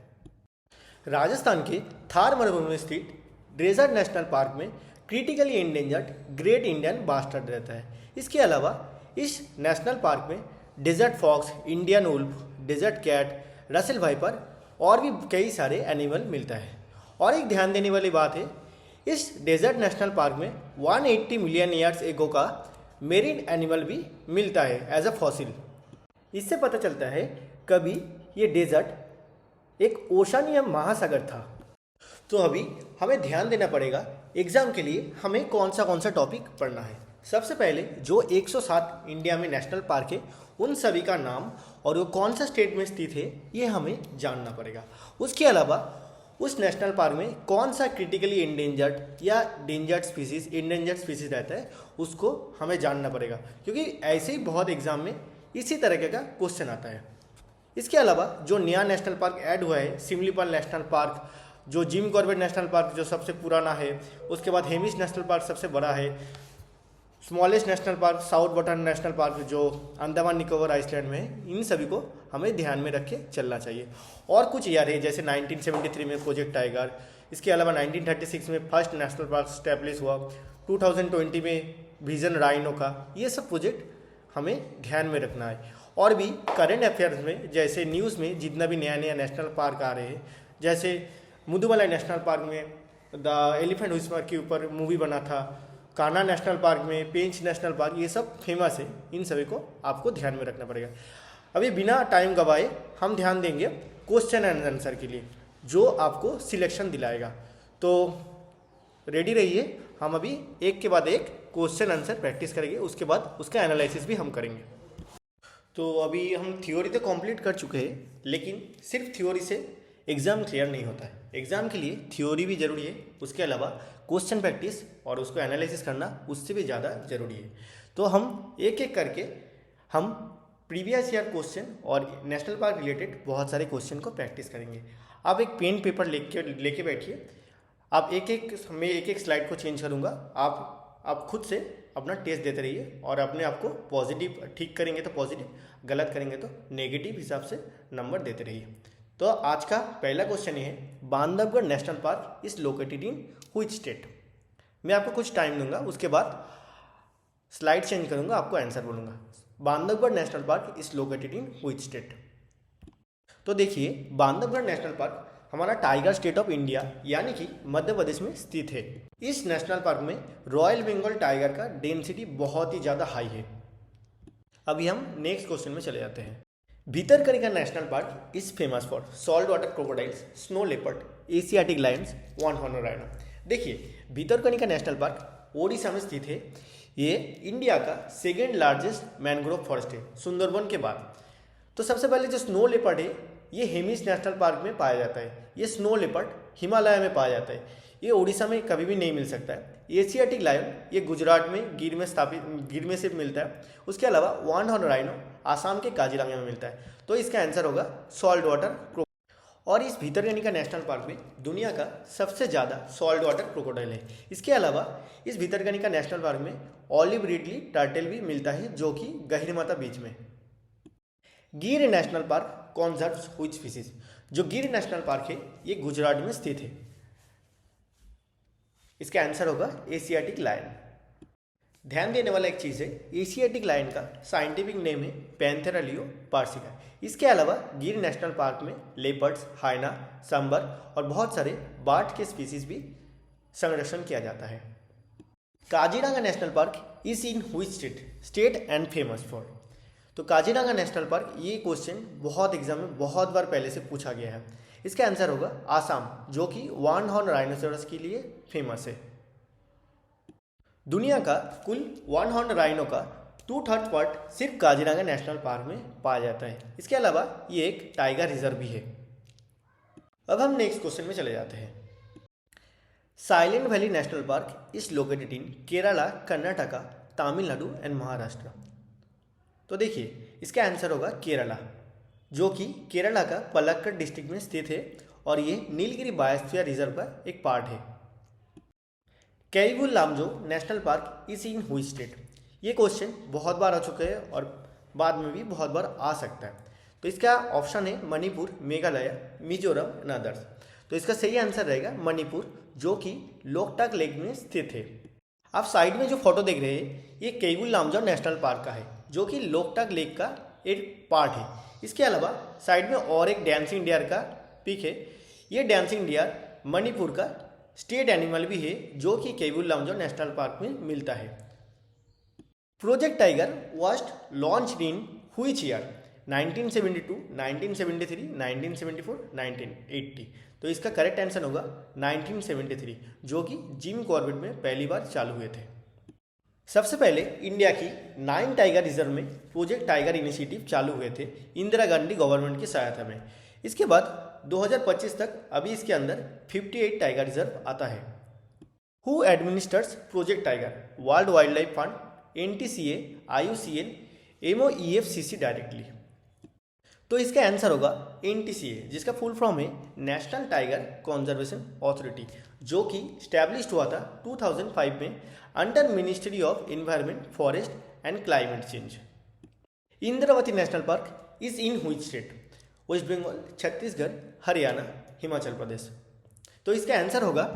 राजस्थान के थार मरुभूमि में स्थित डेजर्ट नेशनल पार्क में critically endangered great Indian bustard रहता है। इसके अलावा इस नेशनल पार्क में desert fox, Indian wolf, desert cat, Russell viper और भी कई सारे एनिमल मिलता है। और एक ध्यान देने वाली बात है, इस डेजर्ट नेशनल पार्क में 180 मिलियन ईयर्स एगो का मेरीन एनिमल भी मिलता है एज अ फॉसिल। इससे पता चलता है कभी ये डेजर्ट एक ओशन या महासागर था। तो अभी हमें ध्यान देना पड़ेगा एग्जाम के लिए हमें कौन सा टॉपिक पढ़ना है। सबसे पहले जो 107 इंडिया में नेशनल पार्क है उन सभी का नाम और वो कौन सा स्टेट में स्थित है ये हमें जानना पड़ेगा। उसके अलावा उस नेशनल पार्क में कौन सा क्रिटिकली एंडेंजर्ड या डेंजर्ड स्पीसीज, इंडेंजर्ड स्पीसीज रहता है उसको हमें जानना पड़ेगा, क्योंकि ऐसे ही बहुत एग्जाम में इसी तरीके का क्वेश्चन आता है। इसके अलावा जो नया नेशनल पार्क ऐड हुआ है, सिमलीपाल नेशनल पार्क, जो जिम कॉर्बेट नेशनल पार्क जो सबसे पुराना है, उसके बाद हेमिस नेशनल पार्क सबसे बड़ा है, smallest national park south button national park जो अंडमान निकोबार आइसलैंड में है, इन सभी को हमें ध्यान में रख के चलना चाहिए। और कुछ याद है जैसे 1973 में प्रोजेक्ट टाइगर, इसके अलावा 1936 में फर्स्ट नेशनल पार्क स्टैब्लिश हुआ, 2020 में विजन राइनो का, ये सब प्रोजेक्ट हमें ध्यान में रखना है। और भी करंट अफेयर्स में जैसे न्यूज़ में जितना भी नया नया नेशनल पार्क आ रहे हैं, जैसे मुदुमलाई नेशनल पार्क में द एलिफेंट विस्पर के ऊपर मूवी बना था, कान्हा नेशनल पार्क में, पेंच नेशनल पार्क, ये सब फेमस है। इन सभी को आपको ध्यान में रखना पड़ेगा। अभी बिना टाइम गवाए हम ध्यान देंगे क्वेश्चन एंड आंसर के लिए जो आपको सिलेक्शन दिलाएगा। तो रेडी रहिए, हम अभी एक के बाद एक क्वेश्चन आंसर प्रैक्टिस करेंगे, उसके बाद उसका एनालिसिस भी हम करेंगे। तो अभी हम थ्योरी तो कंप्लीट कर चुके हैं, लेकिन सिर्फ थ्योरी से एग्ज़ाम क्लियर नहीं होता है। एग्ज़ाम के लिए थ्योरी भी ज़रूरी है, उसके अलावा क्वेश्चन प्रैक्टिस और उसको एनालिसिस करना उससे भी ज़्यादा ज़रूरी है। तो हम एक एक करके हम प्रीवियस ईयर क्वेश्चन और नेशनल पार्क रिलेटेड बहुत सारे क्वेश्चन को प्रैक्टिस करेंगे। आप एक पेन पेपर लेके बैठिए, आप मैं एक एक स्लाइड को चेंज करूँगा, आप खुद से अपना टेस्ट देते रहिए और अपने आप को पॉजिटिव, ठीक करेंगे तो पॉजिटिव, गलत करेंगे तो नेगेटिव हिसाब से नंबर देते रहिए। तो आज का पहला क्वेश्चन ये है, Bandhavgarh national park is located in which state. मैं आपको कुछ टाइम दूंगा, उसके बाद स्लाइड चेंज करूंगा, आपको आंसर बोलूंगा। Bandhavgarh national park is located in which state. तो देखिए, बांधवगढ़ नेशनल पार्क हमारा टाइगर स्टेट ऑफ इंडिया यानी कि मध्य प्रदेश में स्थित है। इस नेशनल पार्क में रॉयल बंगाल टाइगर का डेंसिटी बहुत ही ज़्यादा हाई है। अभी हम नेक्स्ट क्वेश्चन में चले जाते हैं। Bhitarkanika national park is famous for salt water crocodiles, snow leopard, Asiatic Lions, one horn rhino. देखिए, भितरकनिका नेशनल पार्क ओडिशा में स्थित है। ये इंडिया का सेकेंड लार्जेस्ट मैनग्रोव फॉरेस्ट है सुंदरबन के बाद। तो सबसे पहले जो स्नो लेपर्ड है ये हेमिस नेशनल पार्क में पाया जाता है। ये स्नो लेपर्ड हिमालय में पाया जाता है, ये उड़ीसा में कभी भी नहीं मिल सकता है। एशियाटिक लायन ये गुजरात में गिर में से मिलता है। उसके अलावा वन हॉर्न राइनो आसाम के काजीरंगा में मिलता है। तो इसका आंसर होगा सॉल्ट वाटर क्रोकोडाइल। और इस भितरकनिका नेशनल पार्क में दुनिया का सबसे ज़्यादा सॉल्ट वाटर क्रोकोडाइल है। इसके अलावा इस भितरकनिका नेशनल पार्क में ऑलिव रिडली टर्टल भी मिलता है जो कि गहिरमाथा बीच में। गिर नेशनल पार्क कॉन्जर्व्स व्हिच स्पीसीज। जो गिर नेशनल पार्क है ये गुजरात में स्थित है। इसका आंसर होगा एशियाटिक लायन। ध्यान देने वाला एक चीज़ है, एशियाटिक लायन का साइंटिफिक नेम है पैंथेरा लियो पार्सिका। इसके अलावा गिर नेशनल पार्क में लेपर्ड्स, हाइना, सांबर और बहुत सारे बर्ड के स्पीसीज भी संरक्षण किया जाता है। Kaziranga national park is in which state and famous for. तो काजीरंगा नेशनल पार्क, ये क्वेश्चन बहुत एग्जाम में बहुत बार पहले से पूछा गया है। इसका आंसर होगा आसाम, जो कि वन हॉर्न राइनोसेरस के लिए फेमस है। दुनिया का कुल वन हॉर्न राइनो का 2/3 पार्ट सिर्फ काजीरंगा नेशनल पार्क में पाया जाता है। इसके अलावा ये एक टाइगर रिजर्व भी है। अब हम नेक्स्ट क्वेश्चन में चले जाते हैं। Silent valley national park is located in Kerala, Karnataka, Tamil Nadu and Maharashtra. तो देखिए इसका आंसर होगा केरला, जो कि केरला का पलक्कड़ डिस्ट्रिक्ट में स्थित है और ये नीलगिरी बायोस्फीयर रिजर्व का एक पार्ट है। Keibul Lamjao national park is in which state. ये क्वेश्चन बहुत बार आ चुके हैं और बाद में भी बहुत बार आ सकता है। तो इसका ऑप्शन है मणिपुर, मेघालय, मिजोरम एंड अदर्स। तो इसका सही आंसर रहेगा मणिपुर, जो कि लोकटाक लेक में स्थित है। आप साइड में जो फोटो देख रहे हैं ये कैरिबुल लामजो नेशनल पार्क का है, जो कि लोकटाक लेक का एक पार्ट है। इसके अलावा साइड में और एक डांसिंग डियर का पिक है। ये डांसिंग डियर मणिपुर का स्टेट एनिमल भी है, जो कि कैरिबुल लामजो नेशनल पार्क में मिलता है। Project tiger was launched in which year? 1972, 1973, 1974, 1980। तो इसका करेक्ट आंसर होगा 1973, जो कि जिम कॉर्बेट में पहली बार चालू हुए थे। सबसे पहले इंडिया की 9 टाइगर रिजर्व में प्रोजेक्ट टाइगर इनिशिएटिव चालू हुए थे इंदिरा गांधी गवर्नमेंट की सहायता में। इसके बाद 2025 तक अभी इसके अंदर 58 टाइगर रिजर्व आता है। Who administers project tiger? World wildlife fund, NTCA, IUCN, MOEFCC directly. तो इसका आंसर होगा NTCA, जिसका फुल फॉर्म है नेशनल टाइगर कंजर्वेशन अथॉरिटी, जो कि स्टैब्लिश्ड हुआ था 2005 में under ministry of environment, forest and climate change. Indravati national park is in which state? West Bengal, Chhattisgarh, Haryana, Himachal Pradesh. तो इसका आंसर होगा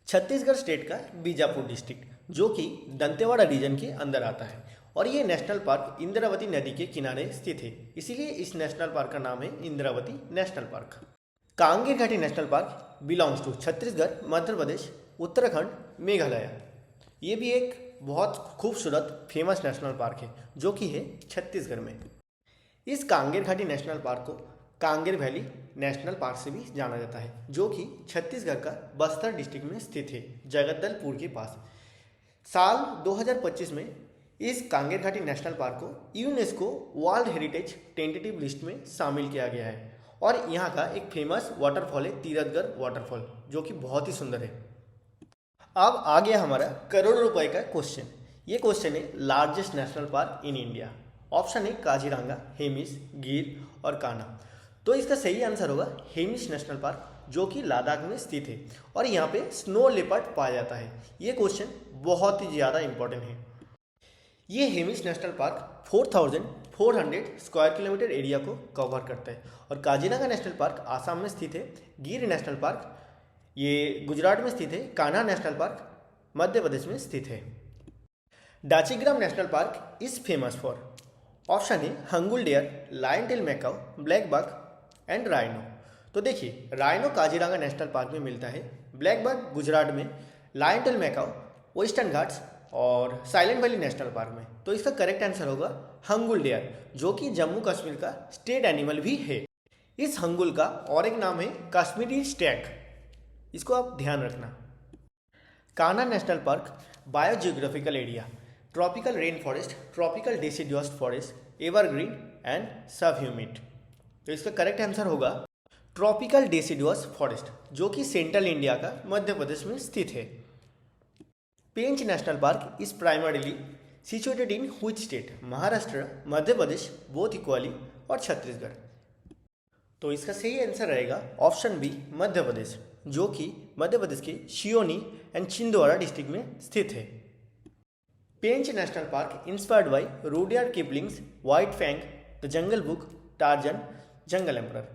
छत्तीसगढ़ स्टेट का बीजापुर डिस्ट्रिक्ट, जो कि दंतेवाड़ा रीजन के अंदर आता है। और ये नेशनल पार्क इंद्रावती नदी के किनारे स्थित है, इसीलिए इस नेशनल पार्क का नाम है Indravati national park. Kanger Ghati national park belongs to Chhattisgarh, Madhya Pradesh, Uttarakhand, Meghalaya. ये भी एक बहुत खूबसूरत फेमस नेशनल पार्क है, जो कि है छत्तीसगढ़ में। इस कांगेर घाटी नेशनल पार्क को कांगेर वैली नेशनल पार्क से भी जाना जाता है, जो कि छत्तीसगढ़ का बस्तर डिस्ट्रिक्ट में स्थित है, जगदलपुर के पास। साल 2025 में इस कांगेर घाटी नेशनल पार्क को UNESCO world heritage tentative list में शामिल किया गया है। और यहाँ का एक फेमस वाटरफॉल है तीरथगढ़ वाटरफॉल, जो कि बहुत ही सुंदर है। अब आ गया हमारा करोड़ों रुपए का क्वेश्चन। ये क्वेश्चन है largest national park in India. Option है काजीरंगा, हेमिस, गिर और कान्हा। तो इसका सही आंसर होगा हेमिस नेशनल पार्क, जो कि लद्दाख में स्थित है और यहाँ पे स्नो लेपर्ड पाया जाता है। ये क्वेश्चन बहुत ही ज़्यादा इंपॉर्टेंट है। ये Hemis national park 4400 square kilometre area को कवर करता है। और काजीरंगा नेशनल पार्क आसाम में स्थित है। गिर नेशनल पार्क ये गुजरात में स्थित है। कान्हा नेशनल पार्क मध्य प्रदेश में स्थित है। Dachigam national park is famous for? Option है hangul deer, lion tail macaque, black buck and rhino. तो देखिए राइनो काजीरंगा नेशनल पार्क में मिलता है, ब्लैक बक गुजरात में, लायन टेल मैकाऊ वेस्टर्न घाट्स और साइलेंट वैली नेशनल पार्क में। तो इसका करेक्ट आंसर होगा हंगुल डियर, जो कि जम्मू कश्मीर का स्टेट एनिमल भी है। इस हंगुल का और एक नाम है कश्मीरी स्टैग, इसको आप ध्यान रखना। Kanha national park biogeographical area tropical rain forest, tropical deciduous forest, evergreen and सब ह्यूमिड। तो इसका करेक्ट आंसर होगा ट्रॉपिकल डेसिडुअस फॉरेस्ट, जो कि सेंट्रल इंडिया का मध्य प्रदेश में स्थित है। Pench national park is primarily situated in which state? Maharashtra, Madhya Pradesh, both equally और छत्तीसगढ़। तो इसका सही आंसर रहेगा ऑप्शन बी मध्य प्रदेश, जो कि मध्य प्रदेश के सियोनी एंड छिंदवाड़ा डिस्ट्रिक्ट में स्थित है। Pench national park inspired by Rudyard Kipling's white fang, the jungle book, tarzan, jungle emperor.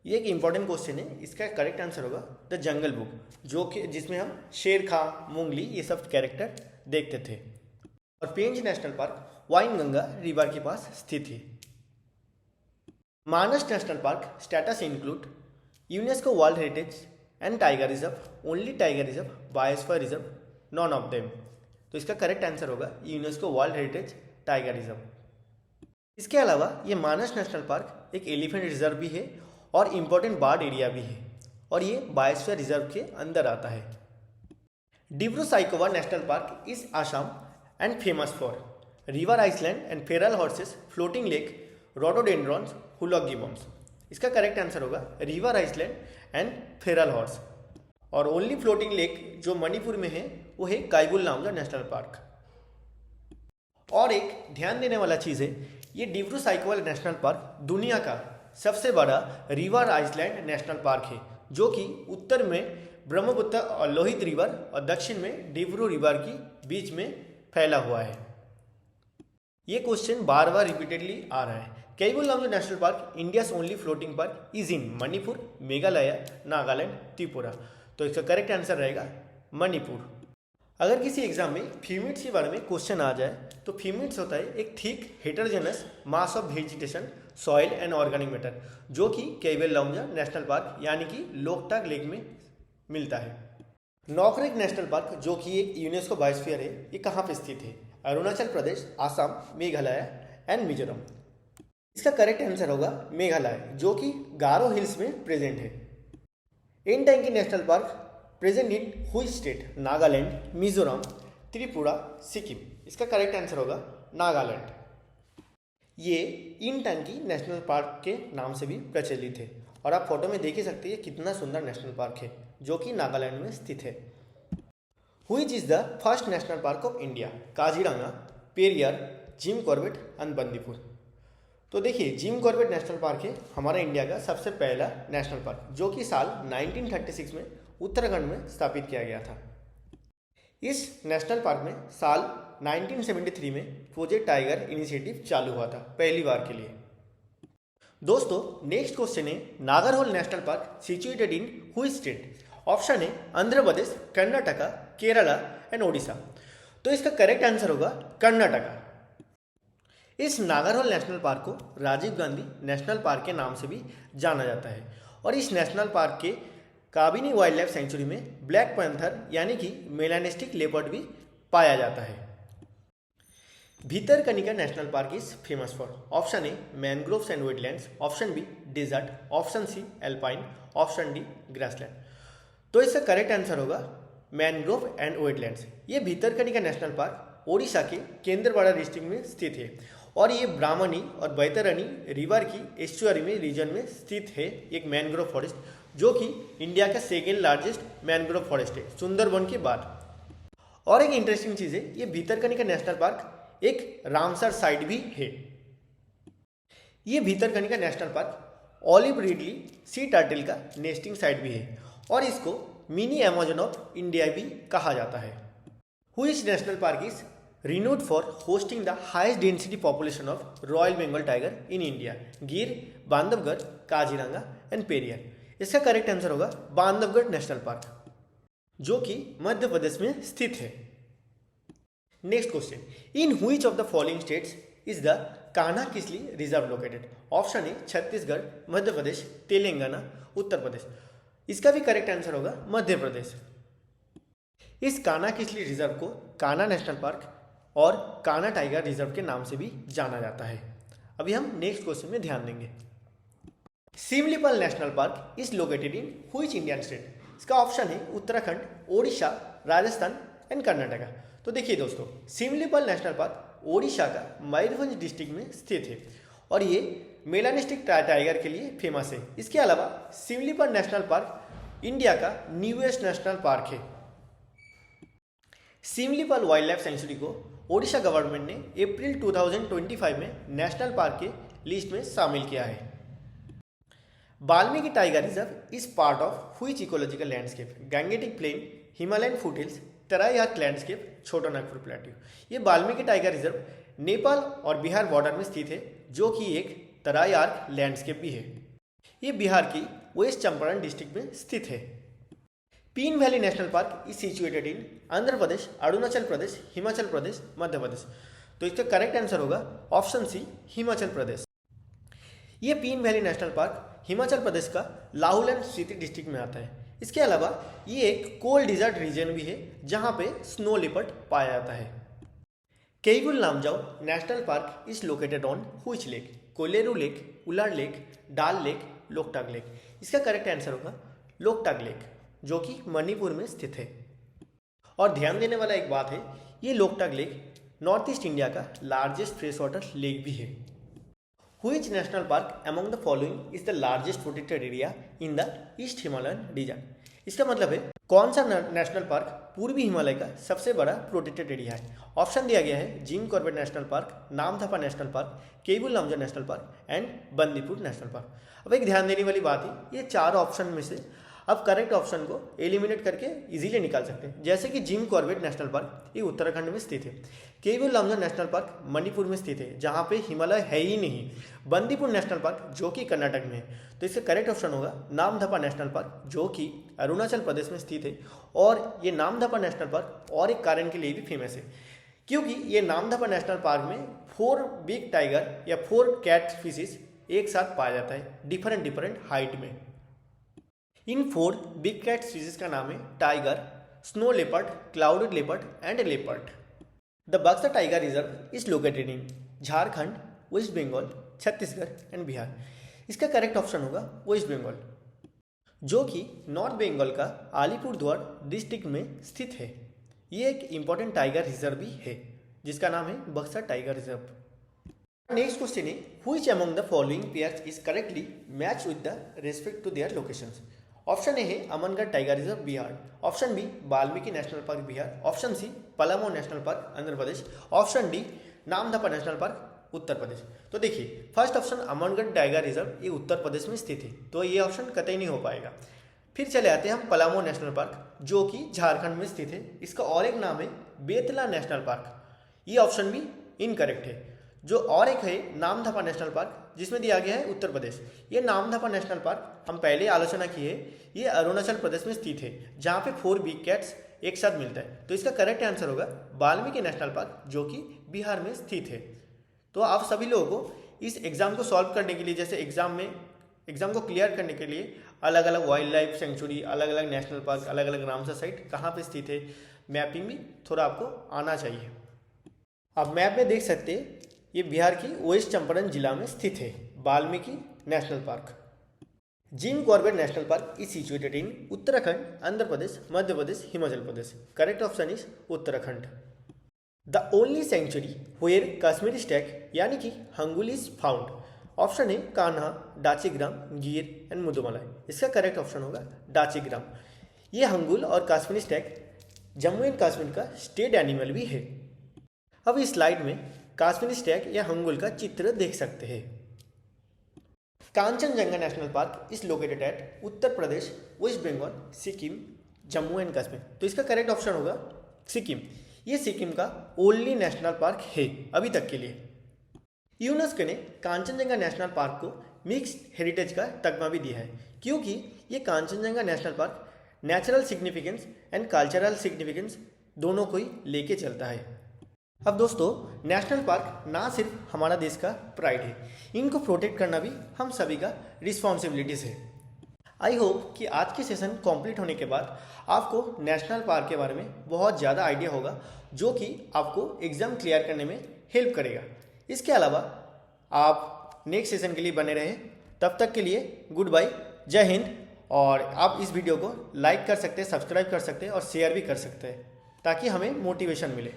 ये एक इंपॉर्टेंट क्वेश्चन है, इसका करेक्ट आंसर होगा द जंगल बुक, जो कि जिसमें हम शेर खां, मुंगली ये सब कैरेक्टर देखते थे। और Pench national park Wainganga river के पास स्थित है। Manas national park status include UNESCO world heritage and tiger reserve, only tiger reserve, biosphere reserve, none of them. तो इसका करेक्ट आंसर होगा UNESCO world heritage tiger reserve. इसके अलावा ये मानस नेशनल पार्क एक एलिफेंट रिजर्व भी है और इम्पोर्टेंट बर्ड एरिया भी है, और ये बायोस्फीयर रिजर्व के अंदर आता है। Dibru Saikhowa national park is Assam and famous for? River island and feral horses, floating lake, rhododendrons, hoolock gibbons. इसका करेक्ट आंसर होगा river island and feral horse. और ओनली फ्लोटिंग लेक जो मणिपुर में है वो है काइबुल नामजा नेशनल पार्क। और एक ध्यान देने वाला चीज़ है, ये डिब्रू साइकोल नेशनल पार्क दुनिया का सबसे बड़ा रिवर आइसलैंड नेशनल पार्क है, जो कि उत्तर में ब्रह्मपुत्र और लोहित रिवर और दक्षिण में डिब्रू रिवर की बीच में फैला हुआ है। ये क्वेश्चन बार बार रिपीटेडली आ रहा है। Keibul Lamjao national park India's only floating park is इन मणिपुर, मेघालय, नागालैंड, त्रिपुरा। तो इसका करेक्ट आंसर रहेगा मणिपुर। अगर किसी एग्जाम में फ्यूमिड्स के बारे में क्वेश्चन आ जाए तो फ्यूमिड्स होता है एक thick heterogeneous mass of vegetation, soil and organic matter, जो कि कैबुल लामजो नेशनल पार्क यानी कि लोकटाक लेक में मिलता है। नॉकरेक नेशनल पार्क जो कि एक यूनेस्को बायोस्फीयर है, ये कहाँ पे स्थित है? अरुणाचल प्रदेश, आसाम, मेघालय एंड मिजोरम। इसका करेक्ट आंसर होगा मेघालय, जो कि गारो हिल्स में प्रेजेंट है। एनटांगी national park present in which state? Nagaland, Mizoram, Tripura, Sikkim. इसका करेक्ट आंसर होगा नागालैंड। ये इनटांगी नेशनल पार्क के नाम से भी प्रचलित है और आप फोटो में देख ही सकते हैं कितना सुंदर नेशनल पार्क है, जो कि नागालैंड में स्थित है। Which is the first national park of India? Kaziranga, Periyar, Jim Corbett and Bandipur. तो देखिए, जिम कॉर्बेट नेशनल पार्क है हमारा इंडिया का सबसे पहला नेशनल पार्क, जो कि साल 1936 में उत्तराखंड में स्थापित किया गया था। इस नेशनल पार्क में साल 1973 में प्रोजेक्ट टाइगर इनिशिएटिव चालू हुआ था पहली बार के लिए। दोस्तों, नेक्स्ट क्वेश्चन है, Nagarhole national park situated in which state? Option है आंध्र प्रदेश, कर्नाटका, केरला एंड ओडिशा। तो इसका करेक्ट आंसर होगा कर्नाटका। इस नागरहोल नेशनल पार्क को राजीव गांधी नेशनल पार्क के नाम से भी जाना जाता है और इस नेशनल पार्क के काबिनी वाइल्ड लाइफ सेंचुरी में ब्लैक पैंथर यानी कि मेलानिस्टिक लेपर्ड भी पाया जाता है। Bhitarkanika national park is famous for? Option A mangroves and wetlands, option B desert, option C alpine, option D grassland. तो इसका करेक्ट आंसर होगा मैनग्रोव एंड वेटलैंड्स। ये भीतरकनिका नेशनल पार्क ओडिशा के केंद्रपाड़ा डिस्ट्रिक्ट में स्थित है और ये ब्राह्मणी और बैतरणी रिवर की एस्चुअरी में रीजन में स्थित है एक मैनग्रोव फॉरेस्ट, जो कि इंडिया का सेकेंड लार्जेस्ट मैनग्रोव फॉरेस्ट है सुंदरबन के बाद। और एक इंटरेस्टिंग चीज़ है, ये भीतरकनिका नेशनल पार्क एक रामसर साइट भी है। ये Bhitarkanika national park olive ridley sea turtle का नेस्टिंग साइट भी है और इसको मिनी अमेजन ऑफ इंडिया भी कहा जाता है। Which national park is renowned for hosting the highest density population of royal Bengal tiger in India? Gir, Bandhavgarh, Kaziranga and Periyar. इसका करेक्ट आंसर होगा बांधवगढ़ नेशनल पार्क, जो कि मध्य प्रदेश में स्थित है। Next question, in which of the following states is the Kanha Kisli reserve located? Option A Chhattisgarh, Madhya Pradesh, Telangana, Uttar Pradesh. इसका भी correct answer होगा मध्य प्रदेश। इस कान्हा किसली रिजर्व को कान्हा नेशनल पार्क और कान्हा टाइगर रिजर्व के नाम से भी जाना जाता है। अभी हम नेक्स्ट क्वेश्चन में ध्यान देंगे। Similipal national park is located in which Indian state? इसका ऑप्शन है उत्तराखंड, ओडिशा, राजस्थान एंड कर्नाटका। तो देखिए दोस्तों, सिमलीपाल नेशनल पार्क ओडिशा का मयूरभंज डिस्ट्रिक्ट में स्थित है और ये मेलानिस्टिक टाइगर के लिए फेमस है। इसके अलावा सिमलीपाल नेशनल पार्क इंडिया का न्यूएस्ट नेशनल पार्क है। सिमलीपाल वाइल्ड लाइफ सेंचुरी को ओडिशा गवर्नमेंट ने अप्रैल 2025 में नेशनल पार्क के लिस्ट में शामिल किया है। Valmiki tiger reserve is part of which ecological landscape? Gangetic plain, Himalayan foothills, Terai arc landscape, Chota Nagpur plateau. ये वाल्मीकि टाइगर रिजर्व नेपाल और बिहार बॉर्डर में स्थित है, जो कि एक तराई आर्क लैंडस्केप भी है। ये बिहार की वेस्ट चंपारण डिस्ट्रिक्ट में स्थित है। Pin valley national park is situated in Andhra Pradesh, Arunachal Pradesh, Himachal Pradesh, Madhya Pradesh. तो इसका करेक्ट आंसर होगा ऑप्शन सी हिमाचल प्रदेश। ये Pin valley national park Himachal Pradesh का लाहौल एंड स्पीति डिस्ट्रिक्ट में आता है। इसके अलावा ये एक कोल्ड डिजर्ट रीजन भी है जहाँ पे स्नो लेपर्ड पाया जाता है। Keibul Lamjao national park is located on which lake? Kolleru lake, Ular lake, डाल लेक, लोकटाक लेक। इसका करेक्ट आंसर होगा लोकटाक लेक, जो कि मणिपुर में स्थित है। और ध्यान देने वाला एक बात है, ये Loktak lake north east India का लार्जेस्ट फ्रेश वाटर लेक भी है। Which national park among the following is the largest protected area in the East Himalayan region? इसका मतलब है कौन सा नेशनल पार्क पूर्वी हिमालय का सबसे बड़ा प्रोटेक्टेड एरिया है। ऑप्शन दिया गया है Jim Corbett national park, Namdapha national park, Keibul Lamjao national park and Bandipur national park. अब एक ध्यान देने वाली बात है, ये चार ऑप्शन में से अब करेक्ट ऑप्शन को एलिमिनेट करके इजीली निकाल सकते हैं। जैसे कि जिम कॉर्बेट नेशनल पार्क ये उत्तराखंड में स्थित है, केबुल लमजाओ नेशनल पार्क मणिपुर में स्थित है जहाँ पे हिमालय है ही नहीं, बंदीपुर नेशनल पार्क जो कि कर्नाटक में है। तो इसका करेक्ट ऑप्शन होगा नामदफा नेशनल पार्क जो कि अरुणाचल प्रदेश में स्थित है। और ये नामदफा नेशनल पार्क और एक कारण के लिए भी फेमस है, क्योंकि ये नामदफा नेशनल पार्क में 4 बिग टाइगर या 4 कैट स्पीसीज एक साथ पाया जाता है डिफरेंट हाइट में। इन 4 बिग कैट स्पीसीज का नाम है tiger, snow leopard, clouded leopard and leopard. The Buxa tiger reserve is located in Jharkhand, West Bengal, Chhattisgarh and Bihar. इसका करेक्ट ऑप्शन होगा वेस्ट बंगाल, जो कि नॉर्थ बंगाल का अलीपुरद्वार डिस्ट्रिक्ट में स्थित है। ये एक इंपॉर्टेंट टाइगर रिजर्व भी है जिसका नाम है Buxar tiger reserve. Next question है which among the following pairs is correctly match with the respect to their locations. Option A है Amangarh tiger reserve Bihar, option B Valmiki national park Bihar, option C Palamu national park Andhra Pradesh, option D Namdapha national park Uttar Pradesh. तो देखिए first option Amangarh tiger reserve ये उत्तर प्रदेश में स्थित है, तो ये option कतई नहीं हो पाएगा। फिर चले आते हैं हम पलामू नेशनल पार्क जो कि झारखंड में स्थित है। इसका और एक नाम है बेतला नेशनल पार्क, ये ऑप्शन भी इनकरेक्ट है। जो और एक है नामदफा नेशनल पार्क जिसमें दिया गया है उत्तर प्रदेश। ये नामदफा नेशनल पार्क हम पहले आलोचना की है, ये अरुणाचल प्रदेश में स्थित है जहाँ पे 4 बिग कैट्स एक साथ मिलता है। तो इसका करेक्ट आंसर होगा वाल्मीकि नेशनल पार्क जो कि बिहार में स्थित है। तो आप सभी लोगों को इस एग्जाम को सॉल्व करने के लिए, जैसे एग्जाम को क्लियर करने के लिए अलग अलग वाइल्ड लाइफ सेंचुरी, अलग अलग नेशनल पार्क, अलग अलग रामसर साइट कहाँ पे स्थित है, मैपिंग भी थोड़ा आपको आना चाहिए। आप मैप में देख सकते हैं ये बिहार की वेस्ट चंपारण जिला में स्थित है Valmiki national park. Jim Corbett national park is situated in Uttarakhand, Andhra Pradesh, Madhya Pradesh, Himachal Pradesh. Correct option is Uttarakhand. The only sanctuary where Kashmiri stag यानी कि हंगुल इज फाउंड। ऑप्शन है कान्हा, डाचीग्राम, गिर एंड मुदुमलाई। इसका करेक्ट ऑप्शन होगा डाचीग्राम। ये हंगुल और कश्मीरी स्टैग जम्मू एंड कश्मीर का स्टेट एनिमल भी है। अब इस स्लाइड में कश्मीरी स्टैग या हंगुल का चित्र देख सकते हैं। Kanchenjunga national park is located at Uttar Pradesh, West Bengal, Sikkim, Jammu and Kashmir. तो इसका करेक्ट ऑप्शन होगा सिक्किम। ये सिक्किम का ओनली नेशनल पार्क है अभी तक के लिए। यूनेस्को ने कांचनजंगा नेशनल पार्क को मिक्स्ड हेरिटेज का तगमा भी दिया है, क्योंकि ये Kanchenjunga national park natural significance and cultural significance दोनों को ही लेके चलता है। अब दोस्तों नेशनल पार्क ना सिर्फ हमारा देश का प्राइड है, इनको प्रोटेक्ट करना भी हम सभी का रिस्पॉन्सिबिलिटीज़ है। आई होप कि आज के सेशन कंप्लीट होने के बाद आपको नेशनल पार्क के बारे में बहुत ज़्यादा आइडिया होगा, जो कि आपको एग्ज़ाम क्लियर करने में हेल्प करेगा। इसके अलावा आप नेक्स्ट सेशन के लिए बने रहें। तब तक के लिए गुड बाय, जय हिंद। और आप इस वीडियो को लाइक कर सकते हैं, सब्सक्राइब कर सकते हैं और शेयर भी कर सकते हैं ताकि हमें मोटिवेशन मिले।